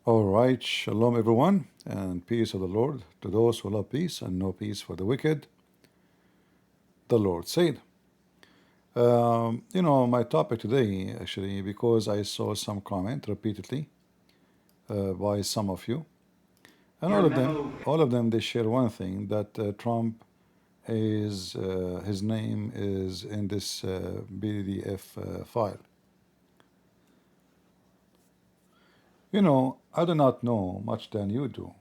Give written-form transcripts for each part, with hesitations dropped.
All right, shalom everyone, and peace of the Lord to those who love peace and no peace for the wicked. The Lord said. My topic today, actually, because I saw some comment repeatedly by some of you, and all of them, they share one thing that Trump is his name is in this PDF file. I do not know much than you do.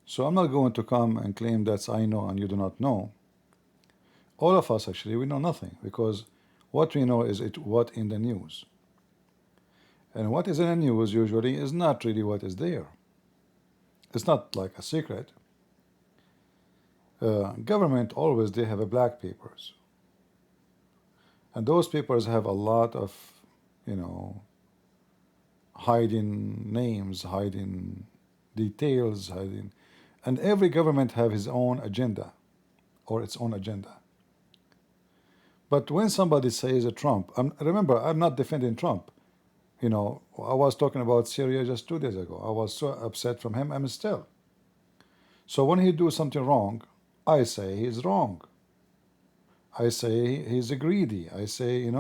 So I'm not going to come and claim that I know and you do not know. All of us, actually, we know nothing, because what we know is what in the news. And what is in the news usually is not really what is there. It's not like a secret. Government always, they have a black papers. And those papers have a lot of, hiding names, hiding details, and every government have his own agenda or its own agenda. But when somebody says a Trump, remember, I'm not defending Trump. I was talking about Syria just 2 days ago. I was so upset from him, I'm still. So when he do something wrong, I say he's wrong. I say he's greedy. I say,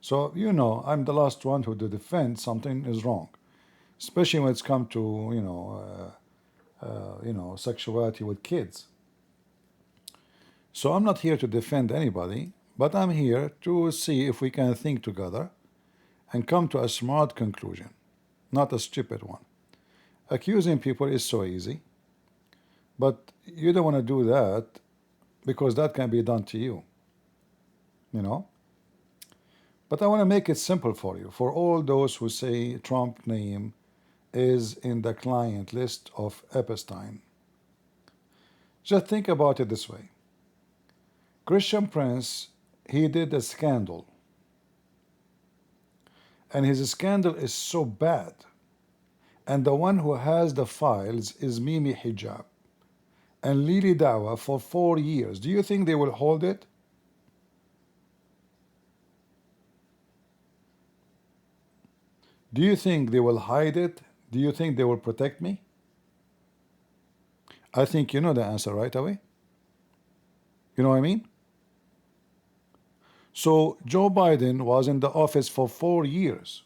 So, I'm the last one who to defend something is wrong. Especially when it's come to, sexuality with kids. So I'm not here to defend anybody, but I'm here to see if we can think together and come to a smart conclusion, not a stupid one. Accusing people is so easy, but you don't want to do that because that can be done to you, But I want to make it simple for you, for all those who say Trump's name is in the client list of Epstein. Just think about it this way. Christian Prince, he did a scandal. And his scandal is so bad. And the one who has the files is Mimi Hijab and Lili Dawa for 4 years. Do you think they will hold it? Do you think they will hide it? Do you think they will protect me? I think you know the answer right away. You know what I mean? So Joe Biden was in the office for 4 years.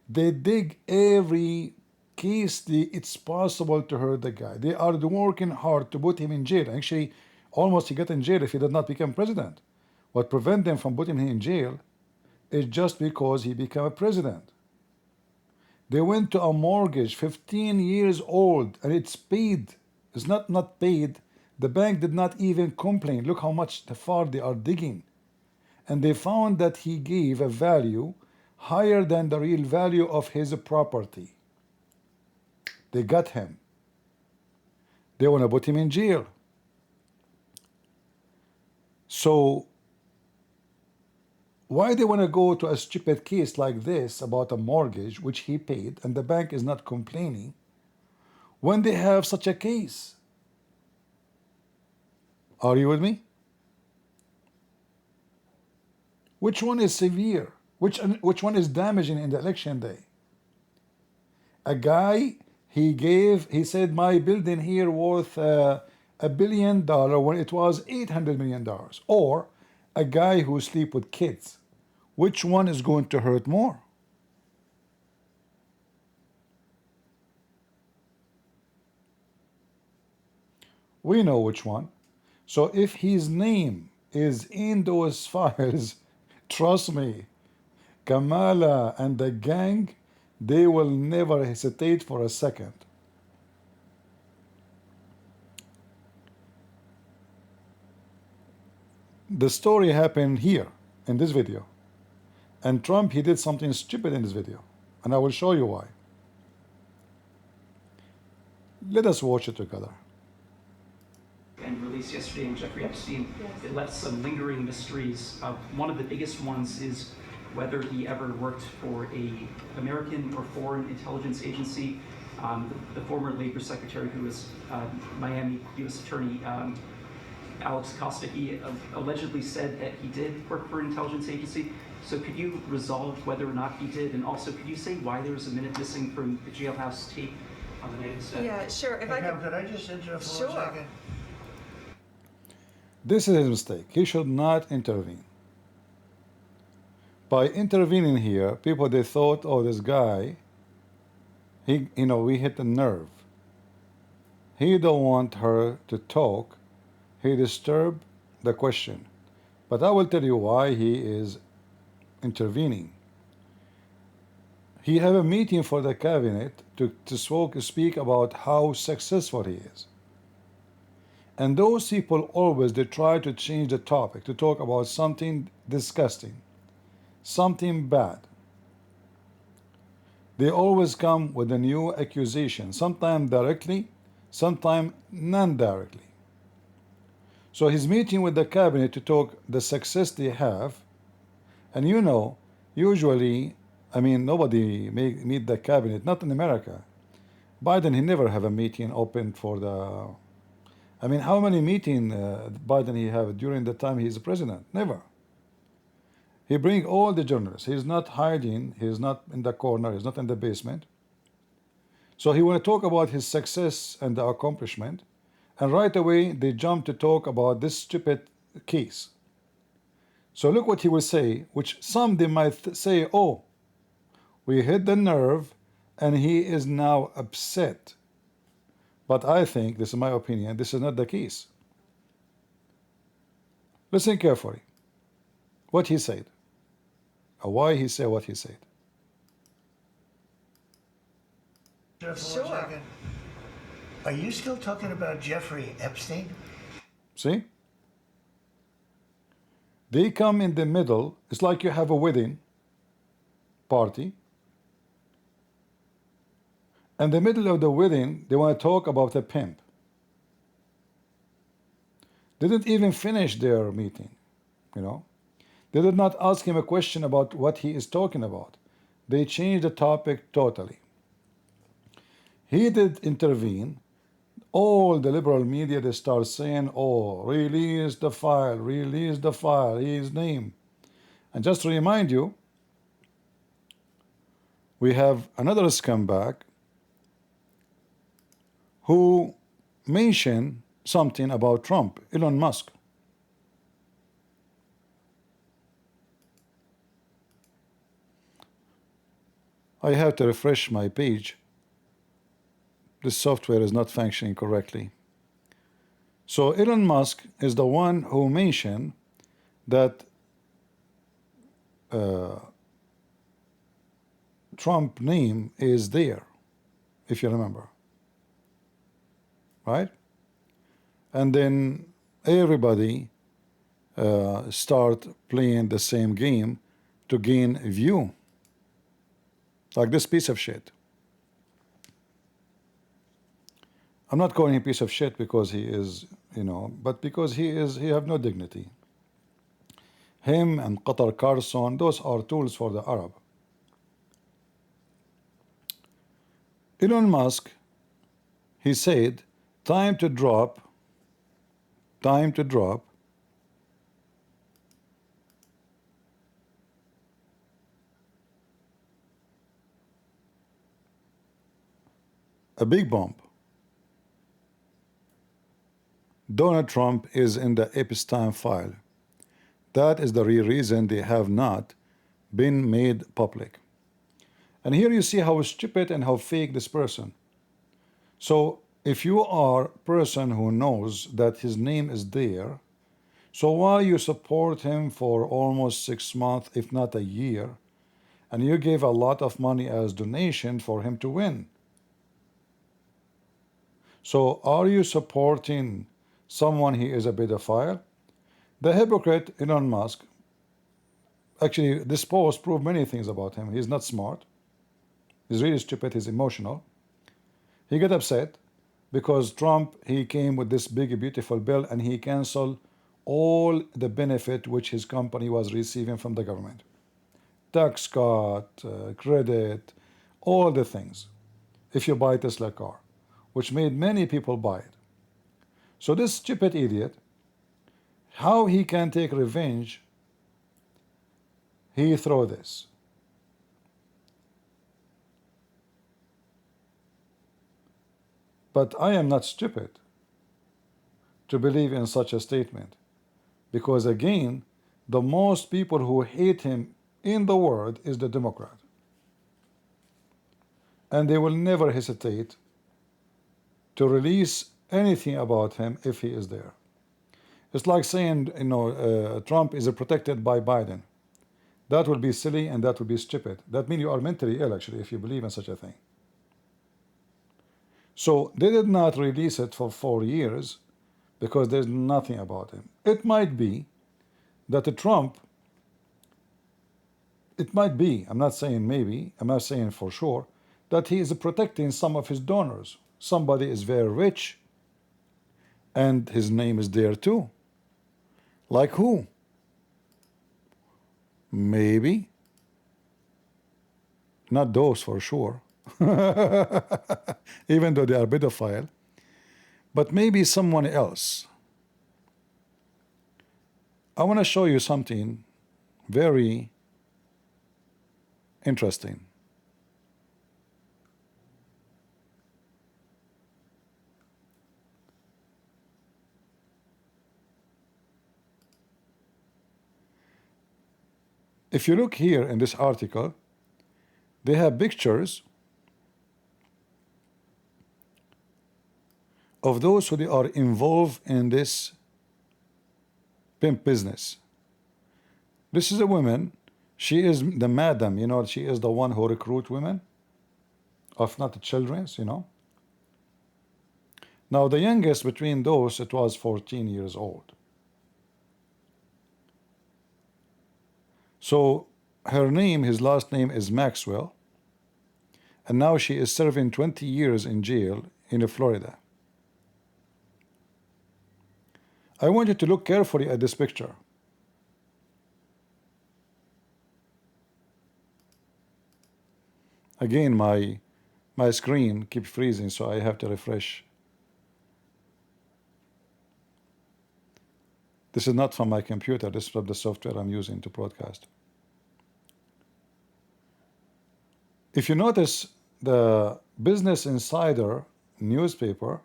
They dig every case it's possible to hurt the guy. They are working hard to put him in jail. Actually, almost he got in jail if he did not become president. What prevent them from putting him in jail is just because he became a president. They went to a mortgage 15 years old and it's paid. It's not paid. The bank did not even complain. Look how much far they are digging. And they found that he gave a value higher than the real value of his property. They got him. They want to put him in jail. So why they want to go to a stupid case like this about a mortgage which he paid and the bank is not complaining when they have such a case? Are you with me? Which one is severe? Which one is damaging in the election day? A guy, he said my building here worth $1 billion when it was $800 million. Or a guy who sleep with kids. Which one is going to hurt more? We know which one. So if his name is in those files, trust me, Kamala and the gang, they will never hesitate for a second. The story happened here in this video. And Trump, he did something stupid in this video. And I will show you why. Let us watch it together. And released yesterday in Jeffrey Epstein, it left some lingering mysteries. One of the biggest ones is whether he ever worked for a American or foreign intelligence agency. The former Labor Secretary, who was Miami U.S. Attorney Alex Costa, he allegedly said that he did work for an intelligence agency. So could you resolve whether or not he did, and also could you say why there was a minute missing from the jailhouse tape on the night of the step? Yeah, sure. If I Could I just interrupt for Sure. 1 second? This is his mistake. He should not intervene. By intervening here, people, they thought, oh, this guy, we hit a nerve. He don't want her to talk. He disturbed the question. But I will tell you why he is intervening. He have a meeting for the cabinet to speak about how successful he is. And those people always, they try to change the topic, to talk about something disgusting, something bad. They always come with a new accusation, sometimes directly, sometimes non-directly. So he's meeting with the cabinet to talk the success they have. And usually, nobody meet the cabinet, not in America. Biden, he never have a meeting open for the, how many meetings Biden he have during the time he's president? Never. He bring all the journalists. He's not hiding. He's not in the corner. He's not in the basement. So he want to talk about his success and the accomplishment. And right away, they jump to talk about this stupid case. So look what he will say, which some they might say, oh, we hit the nerve and he is now upset. But I think, this is my opinion, this is not the case. Listen carefully. What he said. Or why he said what he said. For Sure. 1 second. Are you still talking about Jeffrey Epstein? See? They come in the middle. It's like you have a wedding party. In the middle of the wedding, they want to talk about a pimp. They didn't even finish their meeting, They did not ask him a question about what he is talking about. They changed the topic totally. He did intervene. All the liberal media, they start saying, oh, release the file, his name. And just to remind you, we have another scumbag who mentioned something about Trump, Elon Musk. I have to refresh my page. This software is not functioning correctly. So Elon Musk is the one who mentioned that Trump name is there, if you remember. Right? And then everybody start playing the same game to gain view. Like this piece of shit. I'm not calling him a piece of shit because he is, but because he have no dignity. Him and Qatar Carson, those are tools for the Arab. Elon Musk, he said, time to drop a big bomb. Donald Trump is in the Epstein file. That is the real reason they have not been made public. And here you see how stupid and how fake this person. So if you are a person who knows that his name is there, so why you support him for almost 6 months, if not a year, and you gave a lot of money as donation for him to win? So are you supporting someone he is a pedophile? The hypocrite Elon Musk, actually this post proved many things about him. He's not smart. He's really stupid. He's emotional. He got upset because Trump, he came with this big beautiful bill and he canceled all the benefit which his company was receiving from the government. Tax cut, credit, all the things. If you buy a Tesla car, which made many people buy it. So this stupid idiot, how he can take revenge? he throw this. But I am not stupid to believe in such a statement, because again, the most people who hate him in the world is the Democrat, and they will never hesitate to release anything about him if he is there. It's like saying, Trump is protected by Biden. That will be silly and that will be stupid. That means you are mentally ill, actually, if you believe in such a thing. So they did not release it for 4 years because there's nothing about him. It might be that Trump, it might be, I'm not saying maybe, I'm not saying for sure, that he is protecting some of his donors. Somebody is very rich and his name is there too. Like who? Maybe. Not those for sure. Even though they are pedophile. But maybe someone else. I want to show you something very interesting. If you look here in this article, they have pictures of those who are involved in this pimp business. This is a woman. She is the madam, she is the one who recruit women, if not the children's, Now the youngest between those, it was 14 years old. So her name, his last name is Maxwell, and now she is serving 20 years in jail in Florida. I want you to look carefully at this picture. Again, my screen keeps freezing, so I have to refresh. This is not from my computer, this is from the software I'm using to broadcast. If you notice the Business Insider newspaper,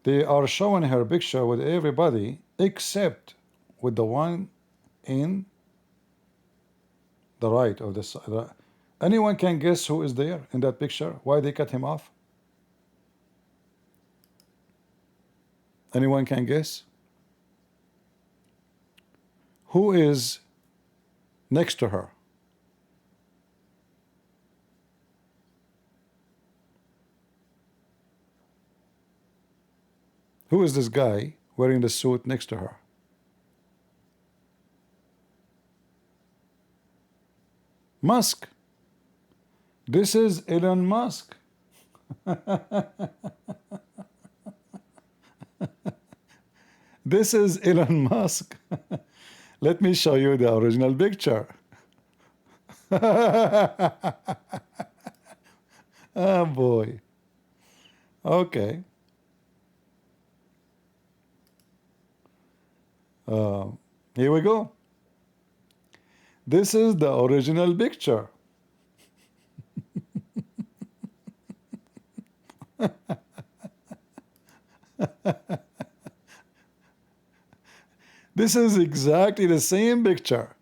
they are showing her picture with everybody except with the one in the right of this. Anyone can guess who is there in that picture? Why they cut him off? Anyone can guess? Who is next to her? Who is this guy wearing the suit next to her? Musk. This is Elon Musk. This is Elon Musk. Let me show you the original picture. Oh boy. Okay. Here we go. This is the original picture. This is exactly the same picture.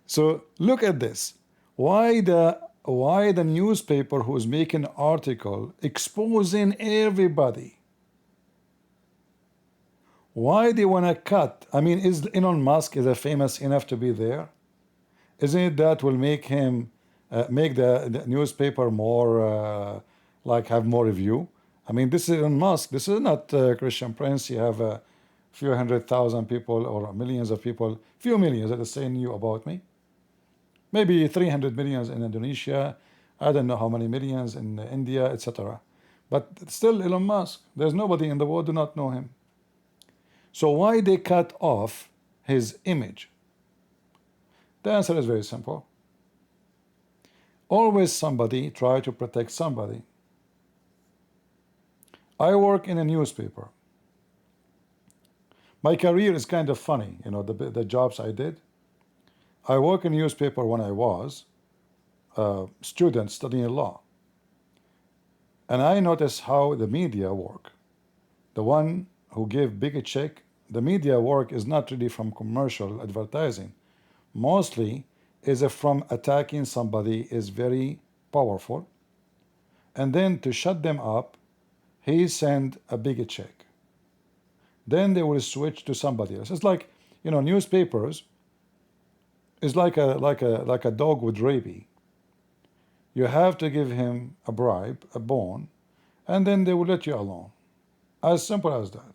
So look at this. Why the newspaper who's making an article exposing everybody? Why they want to cut? I mean, is Elon Musk is famous enough to be there? Isn't it that will make him make the newspaper more like have more review? I mean, this is Elon Musk. This is not Christian Prince. You have a few 100,000 people or millions of people, few millions that are saying you about me. Maybe 300 millions in Indonesia. I don't know how many millions in India, etc. But still Elon Musk. There's nobody in the world do not know him. So why they cut off his image? The answer is very simple. Always somebody try to protect somebody. I work in a newspaper. My career is kind of funny, the jobs I did. I work in newspaper when I was a student studying law. And I noticed how the media work. The one who gave big a check, the media work is not really from commercial advertising. Mostly is from attacking somebody is very powerful. And then to shut them up, he send a big check. Then they will switch to somebody else. It's like, newspapers is like a dog with rabies. You have to give him a bribe, a bone, and then they will let you alone. As simple as that.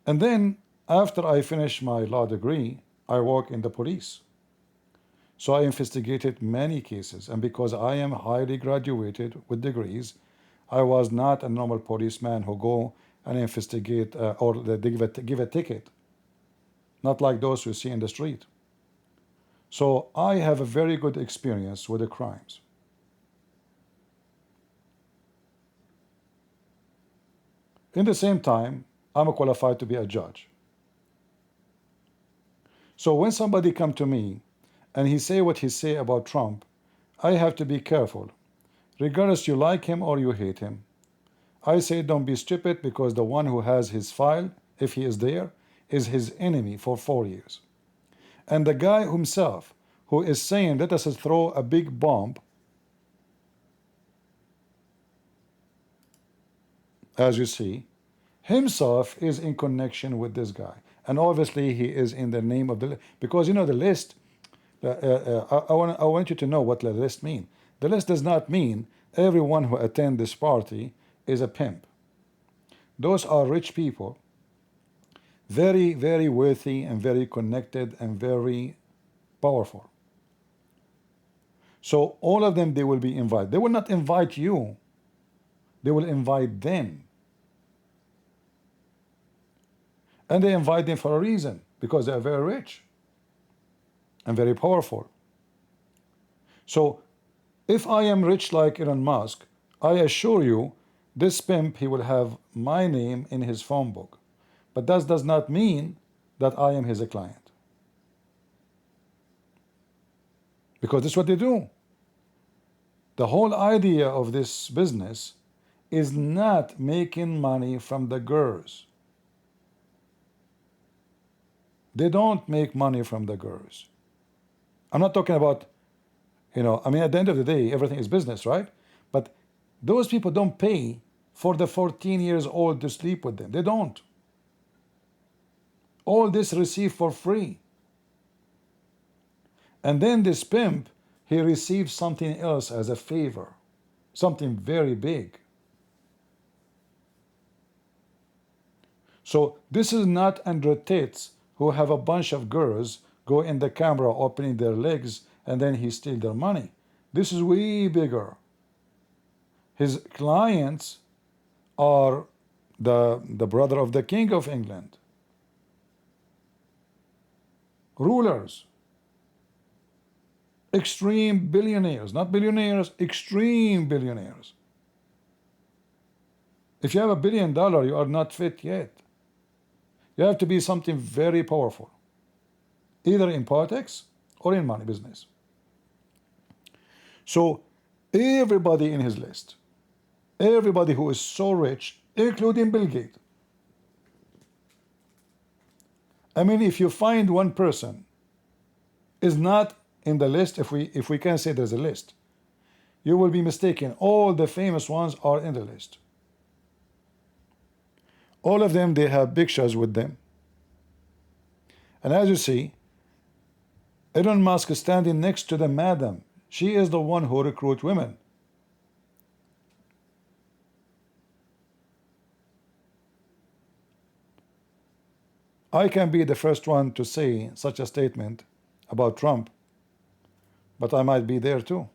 And then after I finish my law degree, I work in the police. So I investigated many cases, and because I am highly graduated with degrees, I was not a normal policeman who go and investigate or they give a ticket, not like those you see in the street. So I have a very good experience with the crimes. In the same time, I'm qualified to be a judge. So when somebody come to me and he say what he say about Trump, I have to be careful. Regardless you like him or you hate him. I say don't be stupid, because the one who has his file, if he is there, is his enemy for 4 years. And the guy himself who is saying let us throw a big bomb, as you see, himself is in connection with this guy. And obviously he is in the name of the list. Because the list, I want you to know what the list means. The list does not mean everyone who attend this party is a pimp. Those are rich people, very, very wealthy and very connected and very powerful. So all of them, they will be invited. They will not invite you. They will invite them. And they invite them for a reason, because they are very rich and very powerful. So if I am rich like Elon Musk, I assure you, this pimp, he will have my name in his phone book. But that does not mean that I am his client. Because this is what they do. The whole idea of this business is not making money from the girls. They don't make money from the girls. I'm not talking about, at the end of the day, everything is business, right? But those people don't pay for the 14 years old to sleep with them. They don't. All this received for free. And then this pimp, he receives something else as a favor, something very big. So this is not Andrew Tate's who have a bunch of girls go in the camera opening their legs and then he steal their money. This is way bigger. His clients are the brother of the King of England, rulers, extreme billionaires, not billionaires, extreme billionaires. If you have $1 billion, you are not fit yet. You have to be something very powerful, either in politics or in money business. So everybody in his list, everybody who is so rich, including Bill Gates. I mean, if you find one person is not in the list, if we can say there's a list, you will be mistaken. All the famous ones are in the list. All of them, they have pictures with them. And as you see, Elon Musk is standing next to the madam. She is the one who recruits women. I can be the first one to say such a statement about Trump, but I might be there too.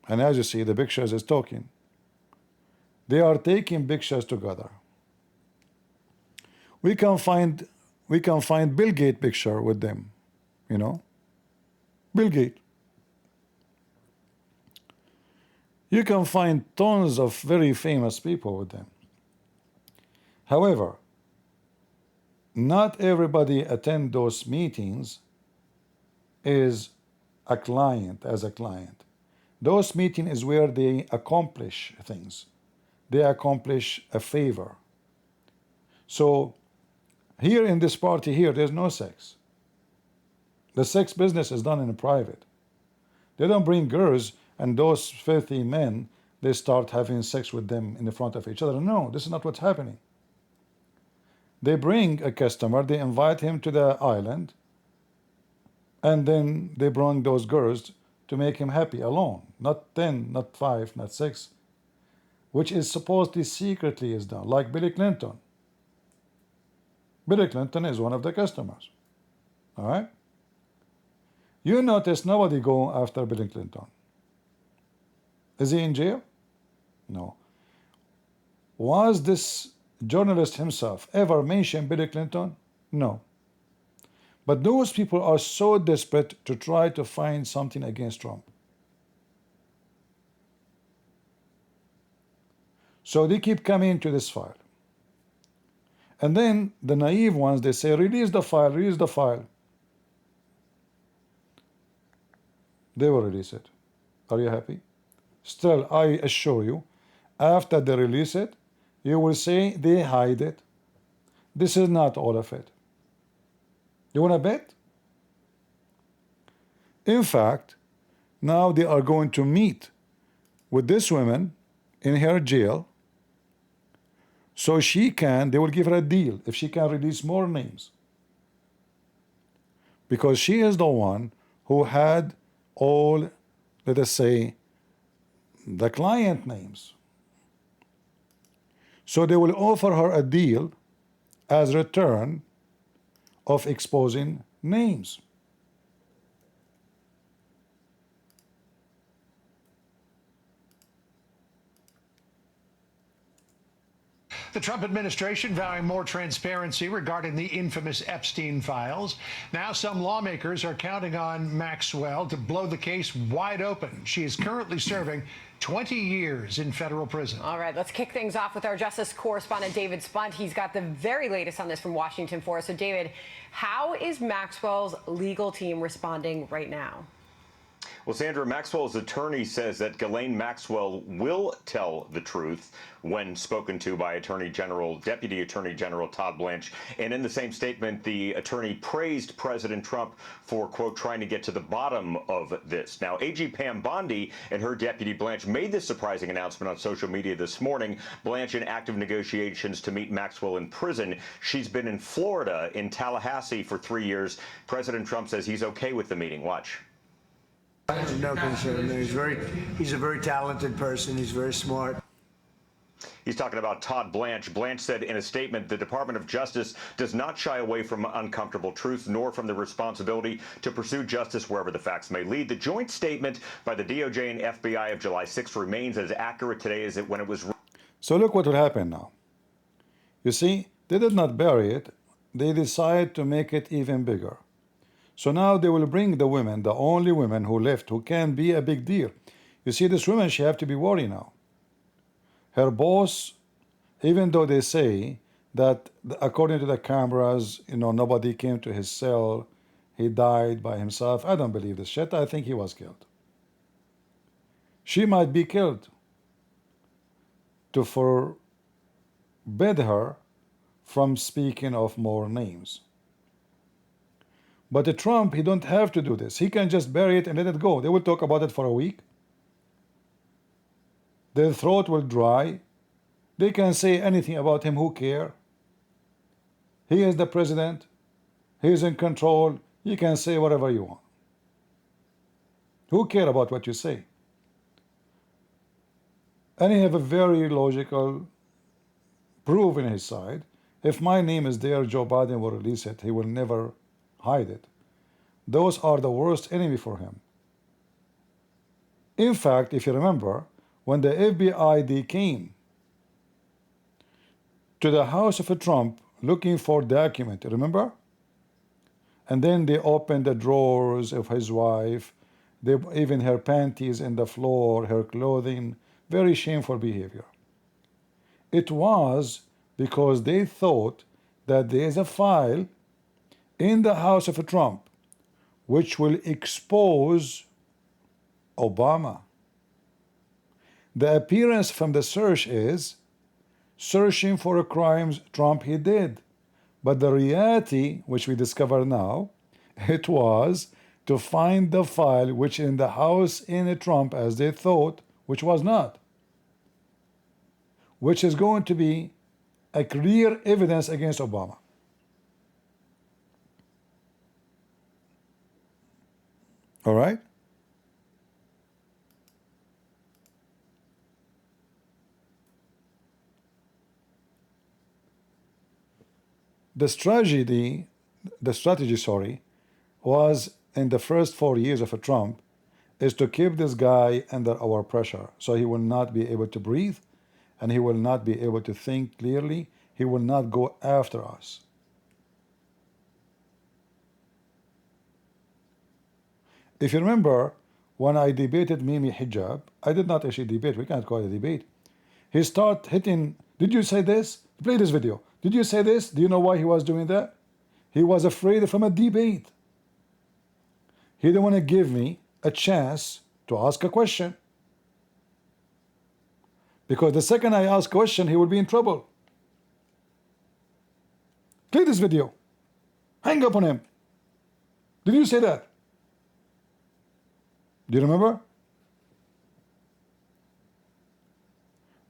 And as you see, the pictures is talking. They are taking pictures together. We can find Bill Gates picture with them, Bill Gates. You can find tons of very famous people with them. However, not everybody attend those meetings is a client, as a client. Those meetings is where they accomplish things. They accomplish a favor. So here in this party here, there's no sex. The sex business is done in private. They don't bring girls and those filthy men, they start having sex with them in the front of each other. No, this is not what's happening. They bring a customer, they invite him to the island, and then they bring those girls to make him happy alone. Not 10, not 5, not 6, which is supposedly secretly is done, like Billy Clinton. Billy Clinton is one of the customers. All right? You notice nobody go after Billy Clinton. Is he in jail? No. Was this journalist himself ever mention Billy Clinton? No. But those people are so desperate to try to find something against Trump. So they keep coming to this file. And then the naive ones, they say, release the file, release the file. They will release it. Are you happy? Still, I assure you, after they release it, you will say they hide it. This is not all of it. You want to bet? In fact, now they are going to meet with this woman in her jail, so they will give her a deal if she can release more names. Because she is the one who had all, let us say, the client names. So they will offer her a deal as return of exposing names. The Trump administration vowing more transparency regarding the infamous Epstein files. Now some lawmakers are counting on Maxwell to blow the case wide open. She is currently serving 20 years in federal prison. All right, let's kick things off with our justice correspondent, David Spunt. He's got the very latest on this from Washington for us. So, David, how is Maxwell's legal team responding right now? Well, Sandra, Maxwell's attorney says that Ghislaine Maxwell will tell the truth when spoken to by Deputy Attorney General Todd Blanche. And in the same statement, the attorney praised President Trump for, quote, trying to get to the bottom of this. Now, AG Pam Bondi and her deputy Blanche made this surprising announcement on social media this morning. Blanche in active negotiations to meet Maxwell in prison. She's been in Florida, in Tallahassee, for 3 years. President Trump says he's okay with the meeting. Watch. No concern. He's a very talented person. He's very smart. He's talking about Todd Blanche. Blanche said in a statement, the Department of Justice does not shy away from uncomfortable truth, nor from the responsibility to pursue justice wherever the facts may lead. The joint statement by the DOJ and FBI of July 6th remains as accurate today as when it was. So look what will happen now. You see, they did not bury it. They decided to make it even bigger. So now they will bring the women, the only women who left, who can be a big deal. You see, this woman, she have to be worried now. Her boss, even though they say that according to the cameras, nobody came to his cell, he died by himself. I don't believe this shit. I think he was killed. She might be killed to forbid her from speaking of more names. But Trump, he don't have to do this. He can just bury it and let it go. They will talk about it for a week. Their throat will dry. They can say anything about him. Who care? He is the president. He is in control. You can say whatever you want. Who care about what you say? And he have a very logical proof in his side. If my name is there, Joe Biden will release it. He will never hide it. Those are the worst enemy for him. In fact, if you remember, when the FBI, they came to the house of Trump looking for document, remember? And then they opened the drawers of his wife, even her panties in the floor, her clothing, very shameful behavior. It was because they thought that there is a file in the house of Trump which will expose Obama. The appearance from the search is searching for crimes Trump he did. But the reality, which we discover now, it was to find the file which in the house in Trump, as they thought, which was not, which is going to be a clear evidence against Obama. All right? The strategy, was in the first 4 years of Trump is to keep this guy under our pressure so he will not be able to breathe and he will not be able to think clearly. He will not go after us. If you remember, when I debated Mimi Hijab, I did not actually debate. We can't call it a debate. He started hitting, did you say this? Play this video. Did you say this? Do you know why he was doing that? He was afraid from a debate. He didn't want to give me a chance to ask a question. Because the second I ask a question, he will be in trouble. Play this video. Hang up on him. Did you say that? Do you remember?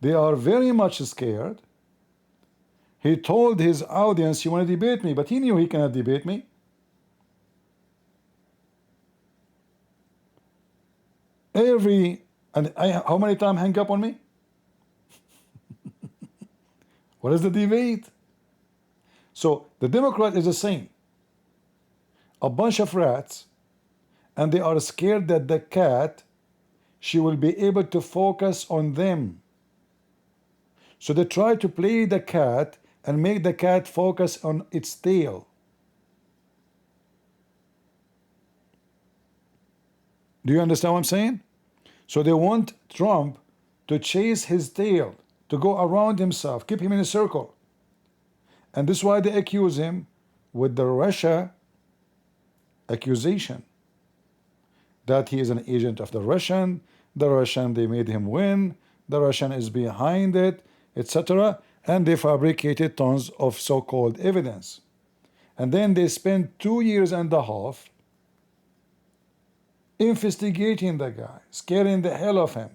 They are very much scared. He told his audience, you want to debate me, but he knew he cannot debate me. How many times hang up on me? What is the debate? So the Democrat is the same. A bunch of rats, and they are scared that the cat, she will be able to focus on them. So they try to play the cat and make the cat focus on its tail. Do you understand what I'm saying? So they want Trump to chase his tail, to go around himself, keep him in a circle. And this is why they accuse him with the Russia accusation, that he is an agent of the Russian, they made him win, the Russian is behind it, etc. And they fabricated tons of so-called evidence. And then they spent 2.5 years investigating the guy, scaring the hell of him.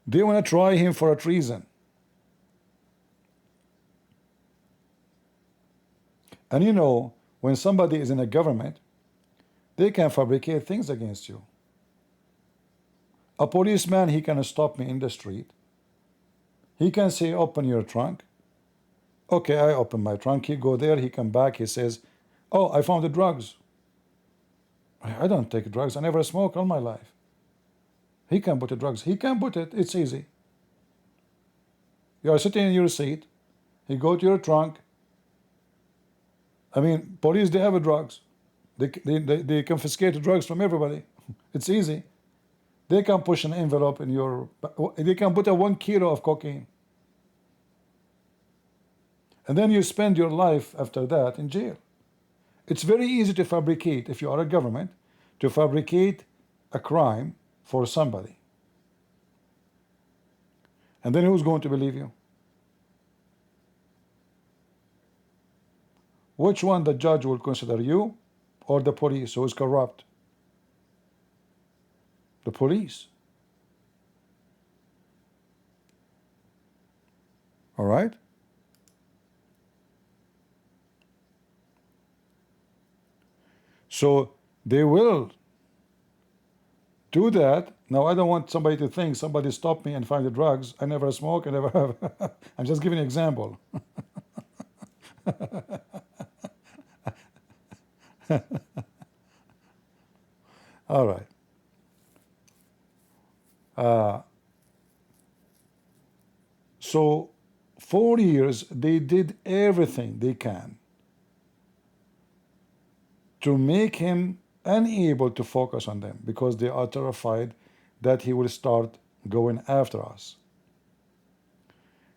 They want to try him for a treason. And you know, when somebody is in a government, they can fabricate things against you. A policeman, he can stop me in the street. He can say, open your trunk. Okay, I open my trunk. He go there, he come back, he says, oh, I found the drugs. I don't take drugs. I never smoke all my life. He can put the drugs. He can put it. It's easy. You are sitting in your seat. He go to your trunk. I mean, police, they have drugs. They confiscate the drugs from everybody. It's easy. They can push an envelope in your, they can put a 1 kilo of cocaine. And then you spend your life after that in jail. It's very easy to fabricate, if you are a government, to fabricate a crime for somebody. And then who's going to believe you? Which one the judge will consider, you or the police who is corrupt? The police. All right? So they will do that. Now, I don't want somebody to think somebody stopped me and find the drugs. I never smoke, I never have. I'm just giving an example. All right. So 4 years, they did everything they can to make him unable to focus on them, because they are terrified that he will start going after us.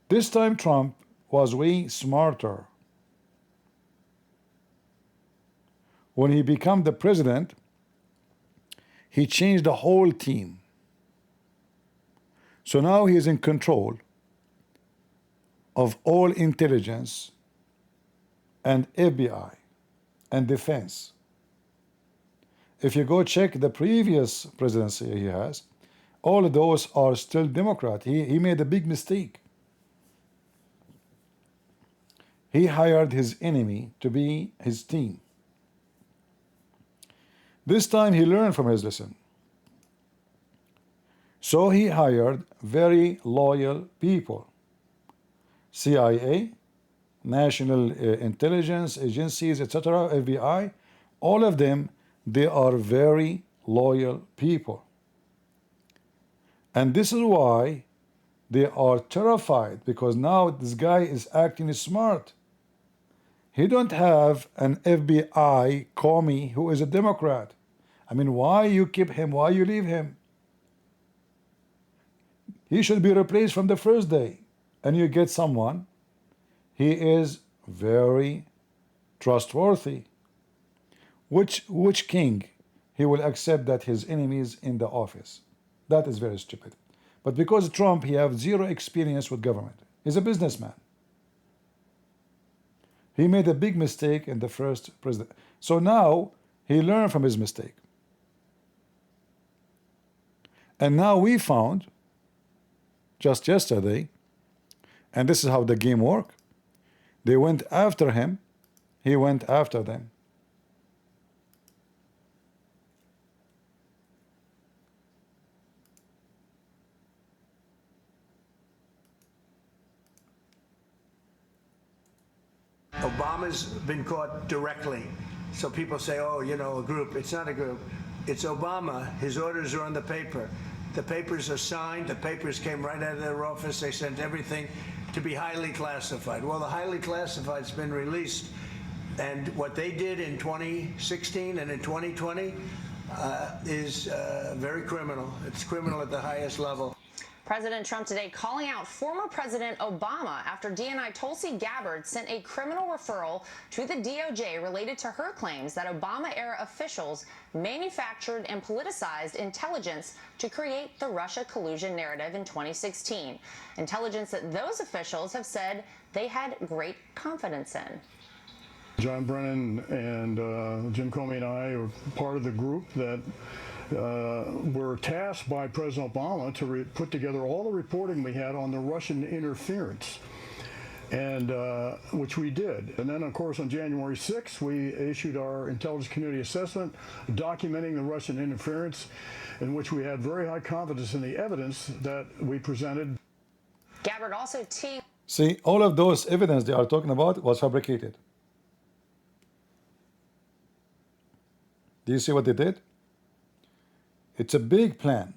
This time Trump was way smarter. When he became the president, he changed the whole team. So now he is in control of all intelligence and FBI and defense. If you go check the previous presidency he has, all of those are still Democrat. He made a big mistake. He hired his enemy to be his team. This time he learned from his lesson. So he hired very loyal people. CIA, National Intelligence Agencies, etc., FBI, all of them, they are very loyal people. And this is why they are terrified, because now this guy is acting smart. He don't have an FBI commie who is a Democrat. I mean, why you keep him? Why you leave him? He should be replaced from the first day. And you get someone, he is very trustworthy. Which king he will accept that his enemy is in the office? That is very stupid. But because Trump, he have zero experience with government. He's a businessman. He made a big mistake in the first president. So now he learned from his mistake. And now we found, just yesterday, and this is how the game works. They went after him. He went after them. Obama's been caught directly. So people say, oh, you know, a group. It's not a group. It's Obama. His orders are on the paper. The papers are signed. The papers came right out of their office. They sent everything to be highly classified. Well, the highly classified's been released. And what they did in 2016 and in 2020 is very criminal. It's criminal at the highest level. President Trump today calling out former President Obama after DNI Tulsi Gabbard sent a criminal referral to the DOJ related to her claims that Obama-era officials manufactured and politicized intelligence to create the Russia collusion narrative in 2016. Intelligence that those officials have said they had great confidence in. John Brennan and Jim Comey and I are part of the group that were tasked by President Obama to put together all the reporting we had on the Russian interference, and which we did. And then, of course, on January 6th, we issued our intelligence community assessment documenting the Russian interference, in which we had very high confidence in the evidence that we presented. Gabbard also teamed. See, all of those evidence they are talking about was fabricated. Do you see what they did? It's a big plan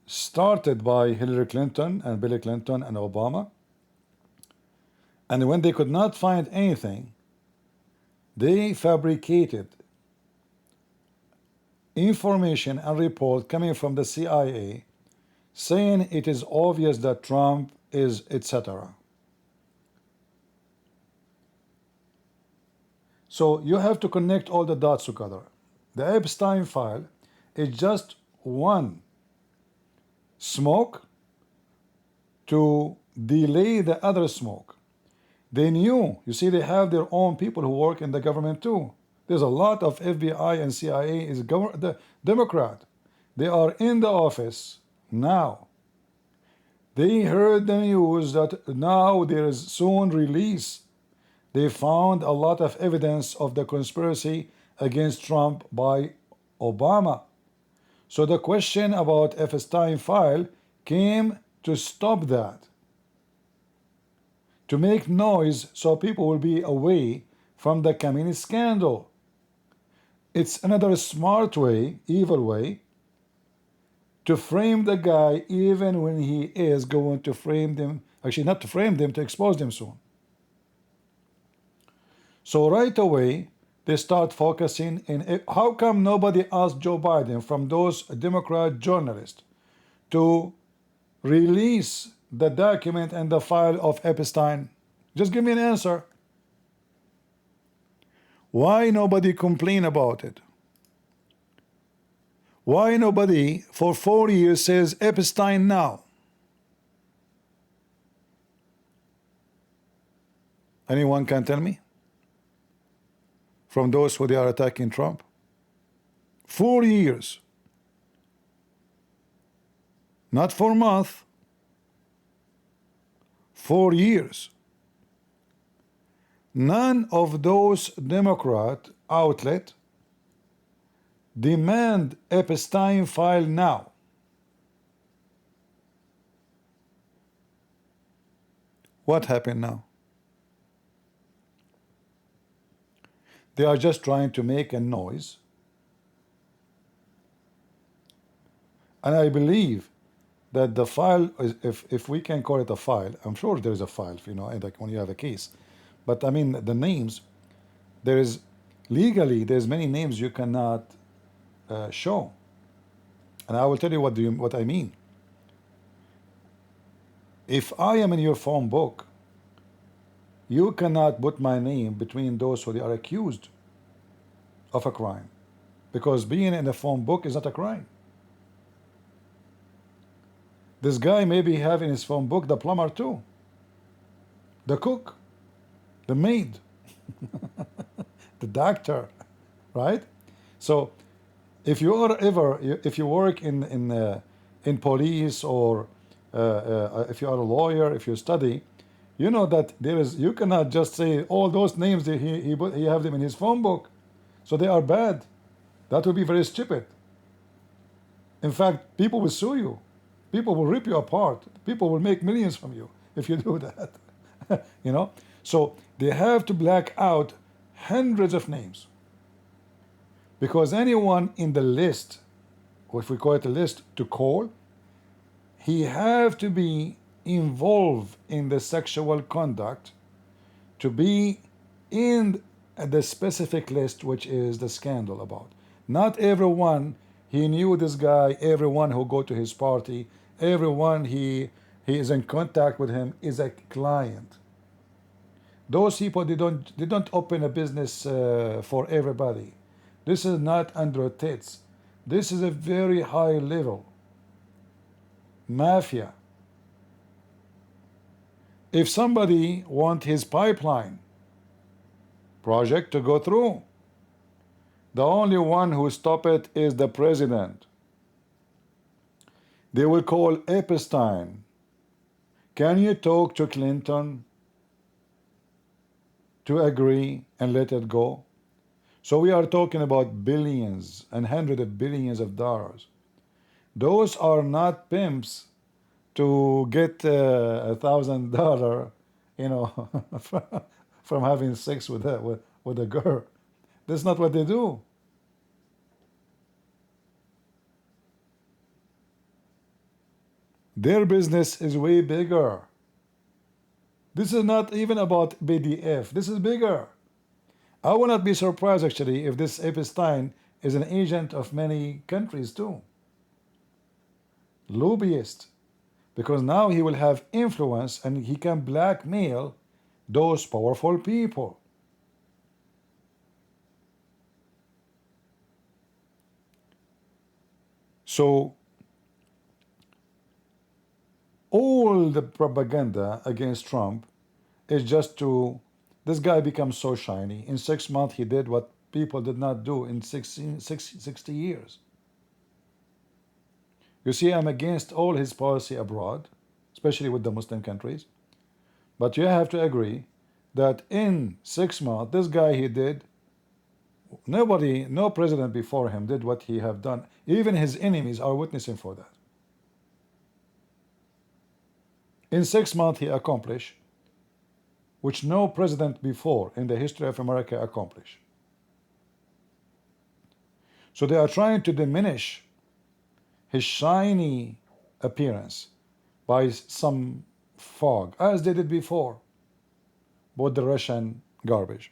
started by Hillary Clinton and Bill Clinton and Obama. And when they could not find anything, they fabricated information and report coming from the CIA saying it is obvious that Trump is etc. So you have to connect all the dots together. The Epstein file is just one smoke to delay the other smoke. They knew, you see, they have their own people who work in the government too. There's a lot of FBI and CIA is the Democrat. They are in the office now. They heard the news that now there is soon release. They found a lot of evidence of the conspiracy against Trump by Obama. So the question about Epstein file came to stop that, to make noise so people will be away from the communist scandal. It's another smart way, evil way, to frame the guy even when he is going to frame them, actually not to frame them, to expose them soon. So right away, they start focusing in how come nobody asked Joe Biden from those Democrat journalists to release the document and the file of Epstein? Just give me an answer. Why nobody complain about it? Why nobody for 4 years says Epstein now? Anyone can tell me? From those who they are attacking Trump? 4 years. Not for a month. 4 years. None of those Democrat outlet demand Epstein file now. What happened now? They are just trying to make a noise. And I believe that the file, if we can call it a file, I'm sure there is a file, you know, like when you have a case. But I mean, the names, there is, legally, there's many names you cannot show. And I will tell you what I mean. If I am in your phone book, you cannot put my name between those who they are accused of a crime, because being in a phone book is not a crime. This guy maybe have in his phone book the plumber too, the cook, the maid, the doctor, right? So if you are ever, if you work in police, or if you are a lawyer, if you study, you know that you cannot just say all those names that he have them in his phone book, so they are bad. That would be very stupid. In fact, people will sue you. People will rip you apart. People will make millions from you if you do that. You know? So they have to black out hundreds of names. Because anyone in the list, or if we call it a list, to call, he have to be involved in the sexual conduct to be in the specific list, which is the scandal about. Not everyone, he knew this guy, everyone who go to his party, everyone he is in contact with him is a client. Those people, they don't open a business for everybody. This is not under tits. This is a very high level mafia. If somebody want his pipeline project to go through, the only one who stop it is the president. They will call Epstein. Can you talk to Clinton to agree and let it go? So we are talking about billions and hundreds of billions of dollars. Those are not pimps to get $1,000, you know, from having sex with a girl. That's not what they do. Their business is way bigger. This is not even about BDF. This is bigger. I will not be surprised, actually, if this Epstein is an agent of many countries too. Lobbyist. Because now he will have influence and he can blackmail those powerful people. So all the propaganda against Trump is just to, this guy becomes so shiny. In 6 months he did what people did not do in 60 years. You see, I'm against all his policy abroad, especially with the Muslim countries. But you have to agree that in 6 months, this guy, he did, nobody, no president before him did what he have done. Even his enemies are witnessing for that. In 6 months, he accomplished, which no president before in the history of America accomplished. So they are trying to diminish his shiny appearance by some fog, as they did before with the Russian garbage.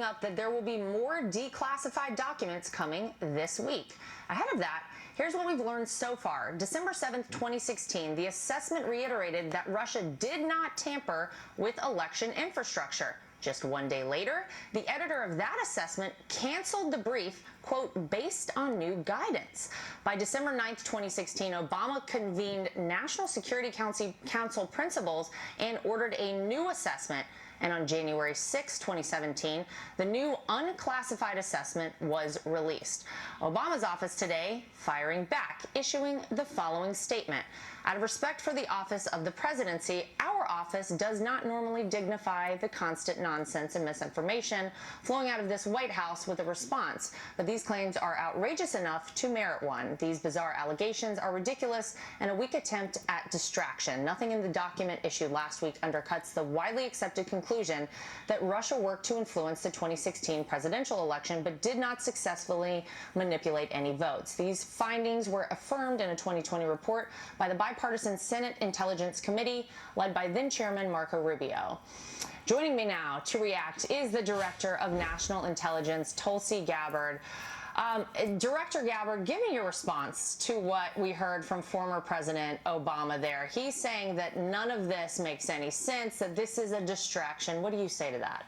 up that there will be more declassified documents coming this week. Ahead of that, here's what we've learned so far. December 7th, 2016, the assessment reiterated that Russia did not tamper with election infrastructure. Just one day later, the editor of that assessment canceled the brief, quote, based on new guidance. By December 9th, 2016, Obama convened National Security Council principals and ordered a new assessment. And on January 6, 2017, the new unclassified assessment was released. Obama's office today firing back, issuing the following statement. Out of respect for the office of the presidency, our office does not normally dignify the constant nonsense and misinformation flowing out of this White House with a response. But these claims are outrageous enough to merit one. These bizarre allegations are ridiculous and a weak attempt at distraction. Nothing in the document issued last week undercuts the widely accepted conclusion that Russia worked to influence the 2016 presidential election but did not successfully manipulate any votes. These findings were affirmed in a 2020 report by the bipartisan Senate Intelligence Committee led by then Chairman Marco Rubio. Joining me now to react is the Director of National Intelligence, Tulsi Gabbard. Director Gabbard, give me your response to what we heard from former President Obama there. He's saying that none of this makes any sense, that this is a distraction. What do you say to that?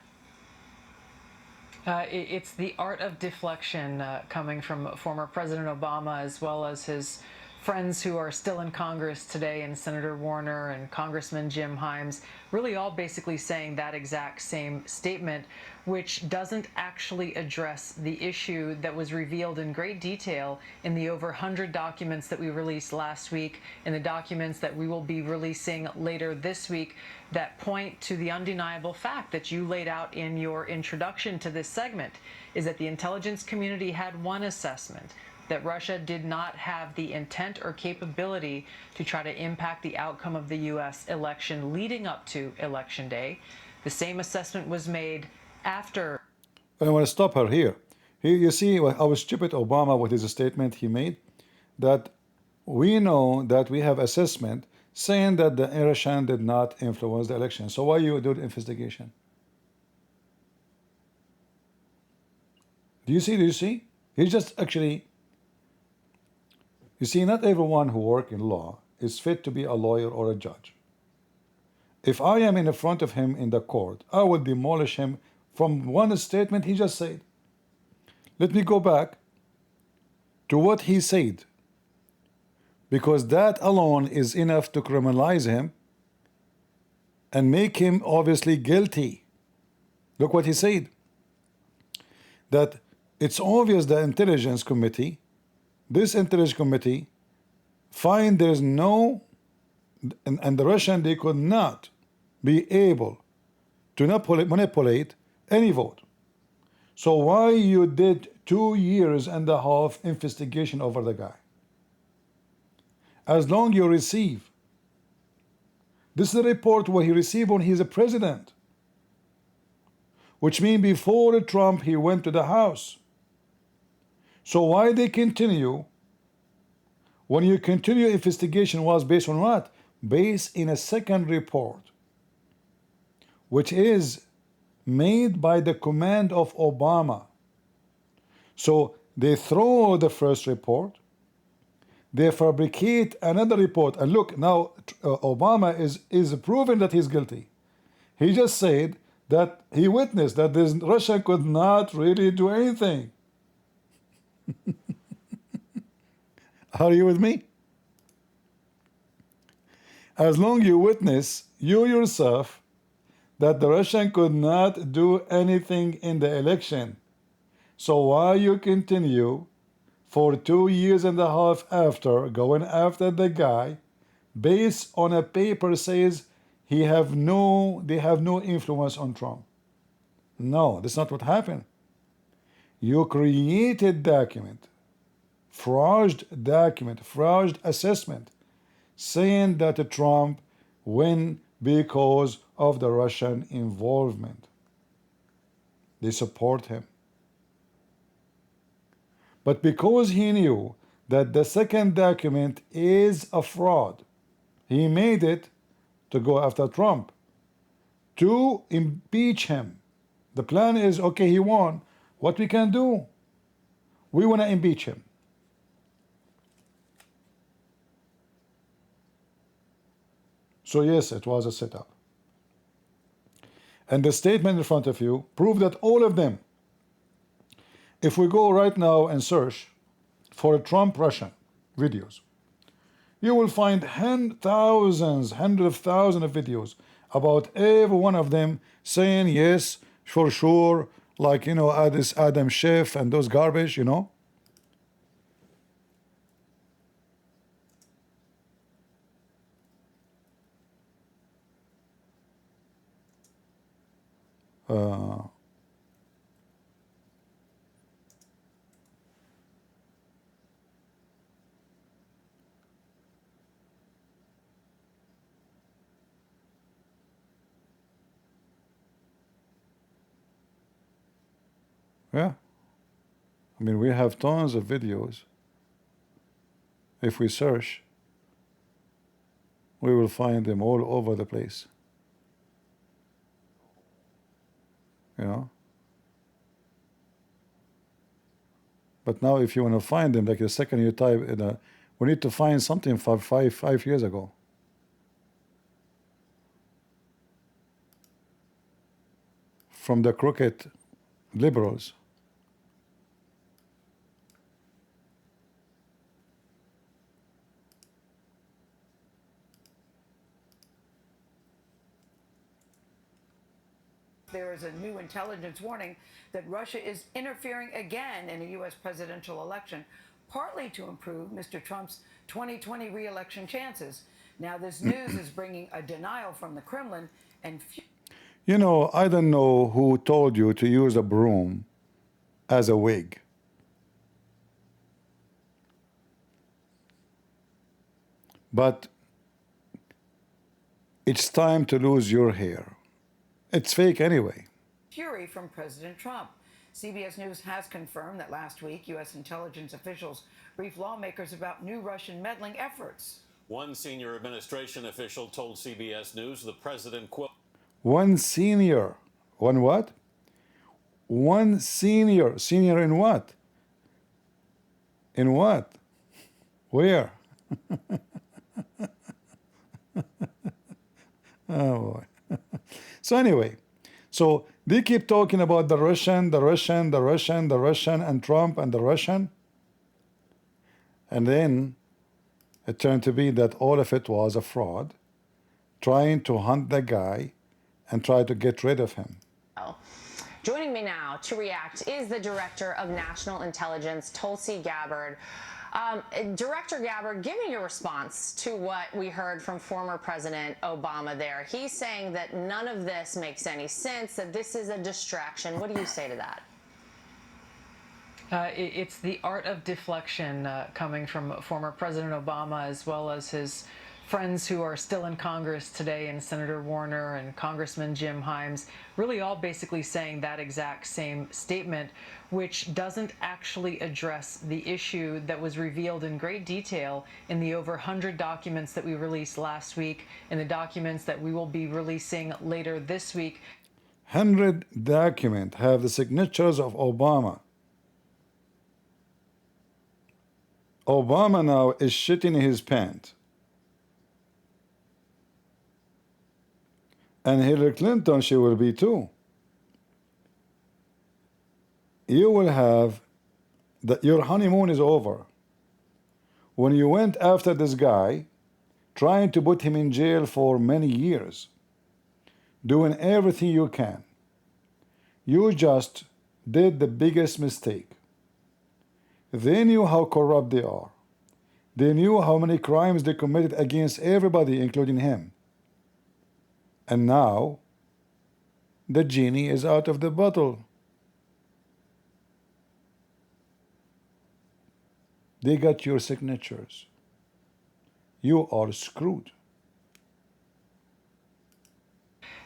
It's the art of deflection coming from former President Obama, as well as his friends who are still in Congress today, and Senator Warner and Congressman Jim Himes, really all basically saying that exact same statement, which doesn't actually address the issue that was revealed in great detail in the over 100 documents that we released last week, and the documents that we will be releasing later this week, that point to the undeniable fact that you laid out in your introduction to this segment, is that the intelligence community had one assessment, that Russia did not have the intent or capability to try to impact the outcome of the U.S. election leading up to Election Day. The same assessment was made after. I want to stop her here. Here you see how stupid Obama with his statement he made, that we know that we have assessment saying that the Russian did not influence the election. So why you do the investigation? Do you see? He just actually. You see, not everyone who works in law is fit to be a lawyer or a judge. If I am in front of him in the court, I will demolish him from one statement he just said. Let me go back to what he said, because that alone is enough to criminalize him and make him obviously guilty. Look what he said. That it's obvious the intelligence committee, this intelligence committee, find there's no, and the Russian, they could not be able to manipulate any vote. So why you did 2.5 years investigation over the guy? As long you receive, this is the report what he received when he's a president, which means before Trump he went to the House. So why they continue? When you continue investigation was based on what? Based in a second report, which is made by the command of Obama. So they throw the first report, they fabricate another report, and look, now Obama is proving that he's guilty. He just said that he witnessed that Russia could not really do anything. Are you with me? As long you witness, you yourself, that the Russian could not do anything in the election. So why you continue for 2.5 years after going after the guy, based on a paper says they have no influence on Trump? No, that's not what happened. You created document, forged assessment, saying that Trump win because of the Russian involvement. They support him. But because he knew that the second document is a fraud, he made it to go after Trump, to impeach him. The plan is, okay, he won. What we can do? We want to impeach him. So yes, it was a setup. And the statement in front of you prove that all of them, if we go right now and search for Trump Russian videos, you will find hundreds of thousands of videos about every one of them saying yes, for sure, like, you know, this Adam Schiff and those garbage, you know. Yeah. I mean, we have tons of videos. If we search, we will find them all over the place. You know? But now if you want to find them, like the second you type in a, we need to find something from five years ago. From the crooked liberals. There is a new intelligence warning that Russia is interfering again in a U.S. presidential election, partly to improve Mr. Trump's 2020 re-election chances. Now, this news is bringing a denial from the Kremlin and... You know, I don't know who told you to use a broom as a wig. But it's time to lose your hair. It's fake anyway. Fury from President Trump. CBS News has confirmed that last week, U.S. intelligence officials briefed lawmakers about new Russian meddling efforts. One senior administration official told CBS News the president, quote, One senior. One what? One senior. Senior in what? In what? Where? Oh boy. So anyway, so they keep talking about the Russian, and Trump and the Russian. And then it turned to be that all of it was a fraud, trying to hunt the guy and try to get rid of him. Joining me now to react is the Director of National Intelligence, Tulsi Gabbard. Director Gabbard, give me your response to what we heard from former President Obama there. He's saying that none of this makes any sense, that this is a distraction. What do you say to that? It's the art of deflection coming from former President Obama, as well as his friends who are still in Congress today, and Senator Warner and Congressman Jim Himes, really all basically saying that exact same statement, which doesn't actually address the issue that was revealed in great detail in the over 100 documents that we released last week, and the documents that we will be releasing later this week. 100 documents have the signatures of Obama. Obama now is shitting his pants. And Hillary Clinton, she will be too. You will have that your honeymoon is over. When you went after this guy, trying to put him in jail for many years, doing everything you can, you just did the biggest mistake. They knew how corrupt they are. They knew how many crimes they committed against everybody, including him. And now, the genie is out of the bottle. They got your signatures. You are screwed.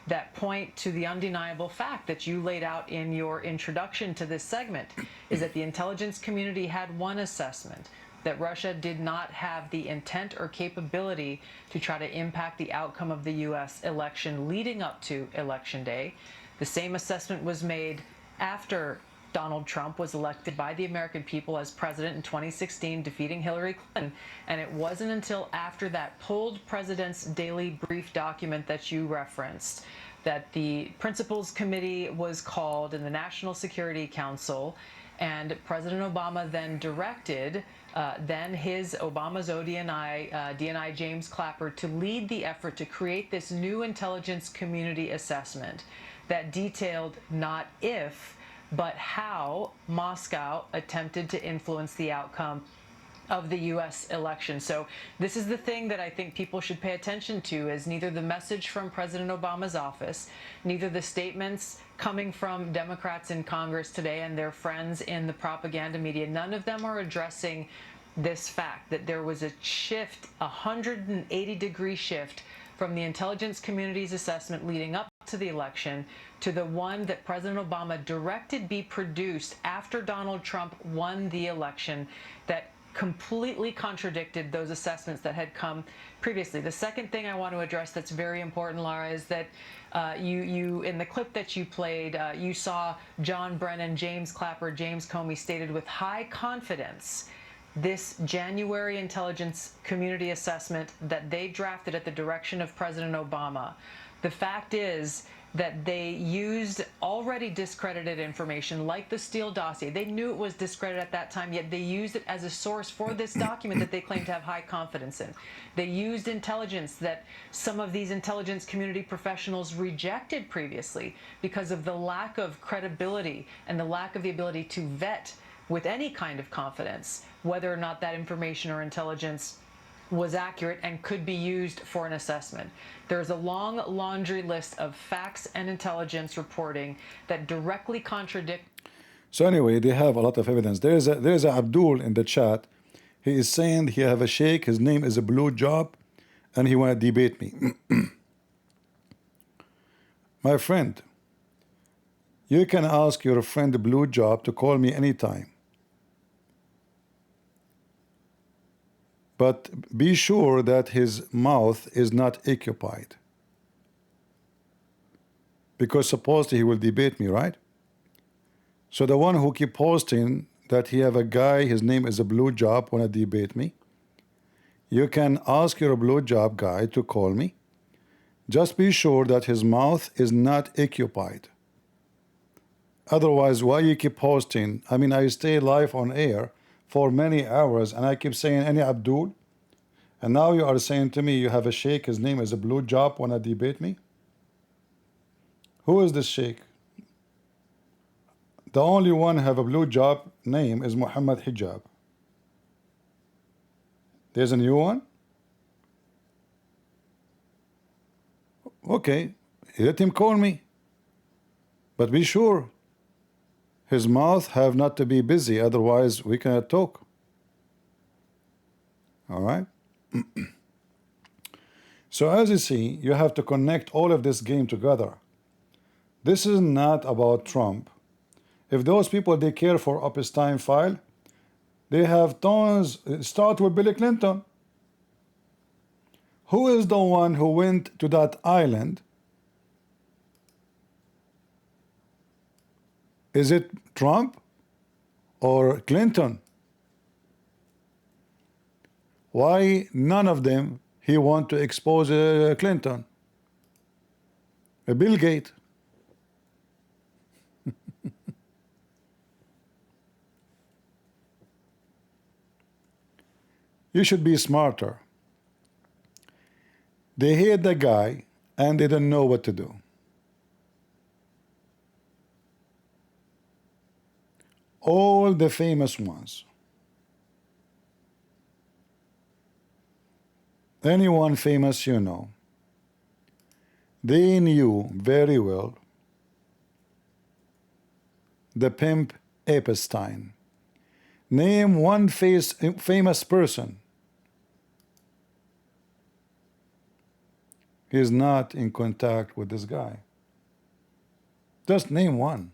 That point to the undeniable fact that you laid out in your introduction to this segment is that the intelligence community had one assessment, that Russia did not have the intent or capability to try to impact the outcome of the U.S. election leading up to Election Day. The same assessment was made after Donald Trump was elected by the American people as president in 2016, defeating Hillary Clinton. And it wasn't until after that pulled President's Daily Brief document that you referenced that the Principals Committee was called in the National Security Council, and President Obama then directed Obama's DNI James Clapper to lead the effort to create this new intelligence community assessment that detailed not if, but how Moscow attempted to influence the outcome of the U.S. election. So this is the thing that I think people should pay attention to, is neither the message from President Obama's office, neither the statements coming from Democrats in Congress today and their friends in the propaganda media, none of them are addressing this fact that there was a shift, a 180-degree shift from the intelligence community's assessment leading up to the election to the one that President Obama directed be produced after Donald Trump won the election, that completely contradicted those assessments that had come previously. The second thing I want to address that's very important, Lara, is that you in the clip that you played, you saw John Brennan, James Clapper, James Comey stated with high confidence this January intelligence community assessment that they drafted at the direction of President Obama. The fact is that they used already discredited information like the Steele dossier. They knew it was discredited at that time, yet they used it as a source for this document that they claim to have high confidence in. They used intelligence that some of these intelligence community professionals rejected previously because of the lack of credibility and the lack of the ability to vet with any kind of confidence whether or not that information or intelligence was accurate and could be used for an assessment. There's a long laundry list of facts and intelligence reporting that directly contradict. So anyway, they have a lot of evidence. There's a Abdul in the chat. He is saying he have a sheikh. His name is a Blue Job, and he want to debate me. My friend, you can ask your friend Blue Job to call me anytime. But be sure that his mouth is not occupied, because supposedly he will debate me, right? So the one who keep posting that he have a guy, his name is a Blue Job, want to debate me, you can ask your Blue Job guy to call me. Just be sure that his mouth is not occupied. Otherwise, why you keep posting? I mean, I stay live on air for many hours, and I keep saying any Abdul, and now you are saying to me you have a sheikh, his name is a Blue Job, wanna debate me? Who is this sheikh? The only one who have a Blue Job name is Muhammad Hijab. There's a new one? Okay, let him call me, but be sure his mouth have not to be busy, otherwise we cannot talk. All right? So as you see, you have to connect all of this game together. This is not about Trump. If those people, they care for Epstein file, they have tons. Start with Bill Clinton. Who is the one who went to that island? Is it Trump or Clinton? Why none of them he want to expose Clinton? Bill Gates. You should be smarter. They hate the guy and they don't know what to do. All the famous ones. Anyone famous you know, they knew very well the pimp Epstein. Name one famous person. He is not in contact with this guy. Just name one.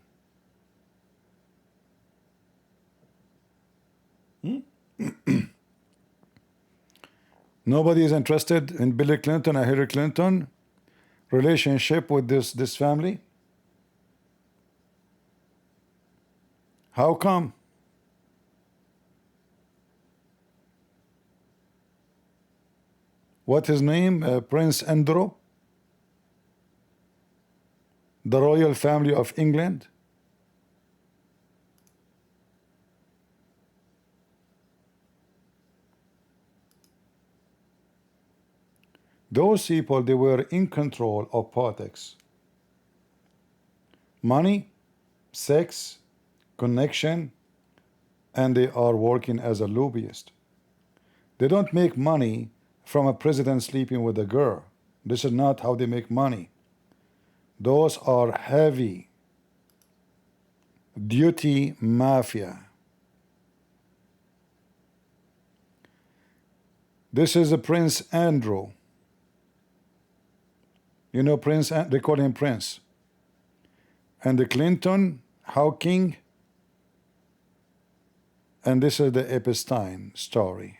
Nobody is interested in Bill Clinton or Hillary Clinton relationship with this family. How come? What his name? Prince Andrew? The royal family of England? Those people, they were in control of politics. Money, sex, connection, and they are working as a lobbyist. They don't make money from a president sleeping with a girl. This is not how they make money. Those are heavy duty mafia. This is a Prince Andrew. You know Prince, they call him Prince. And the Clinton, Hawking, and this is the Epstein story.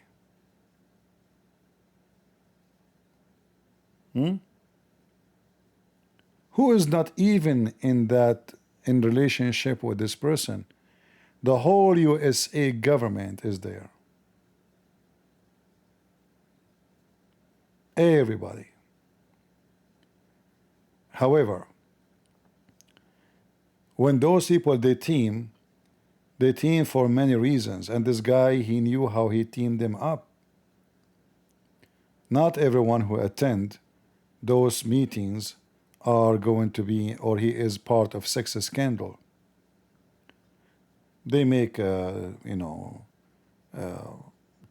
Who is not even in relationship with this person? The whole USA government is there. Everybody. However, when those people, they team for many reasons, and this guy, he knew how he teamed them up. Not everyone who attend those meetings are going to be, or he is part of sex scandal. They make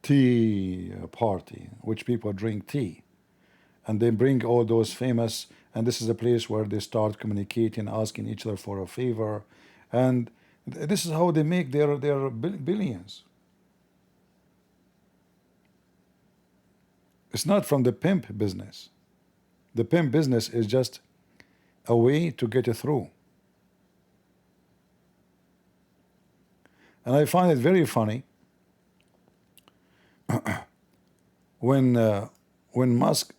tea party, which people drink tea, and they bring all those famous, and this is a place where they start communicating, asking each other for a favor, and this is how they make their billions. It's not from the pimp business. The pimp business is just a way to get it through. And I find it very funny when Musk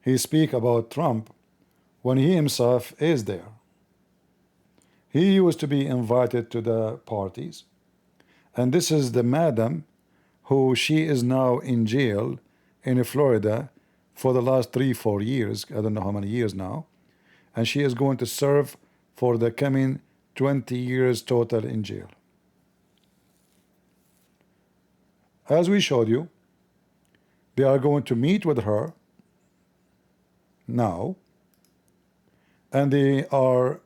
he speak about Trump when he himself is there. He used to be invited to the parties, and this is the madam who she is now in jail in Florida for the last 3-4 years. I don't know how many years now, and she is going to serve for the coming 20 years total in jail. As we showed you, they are going to meet with her now, and they are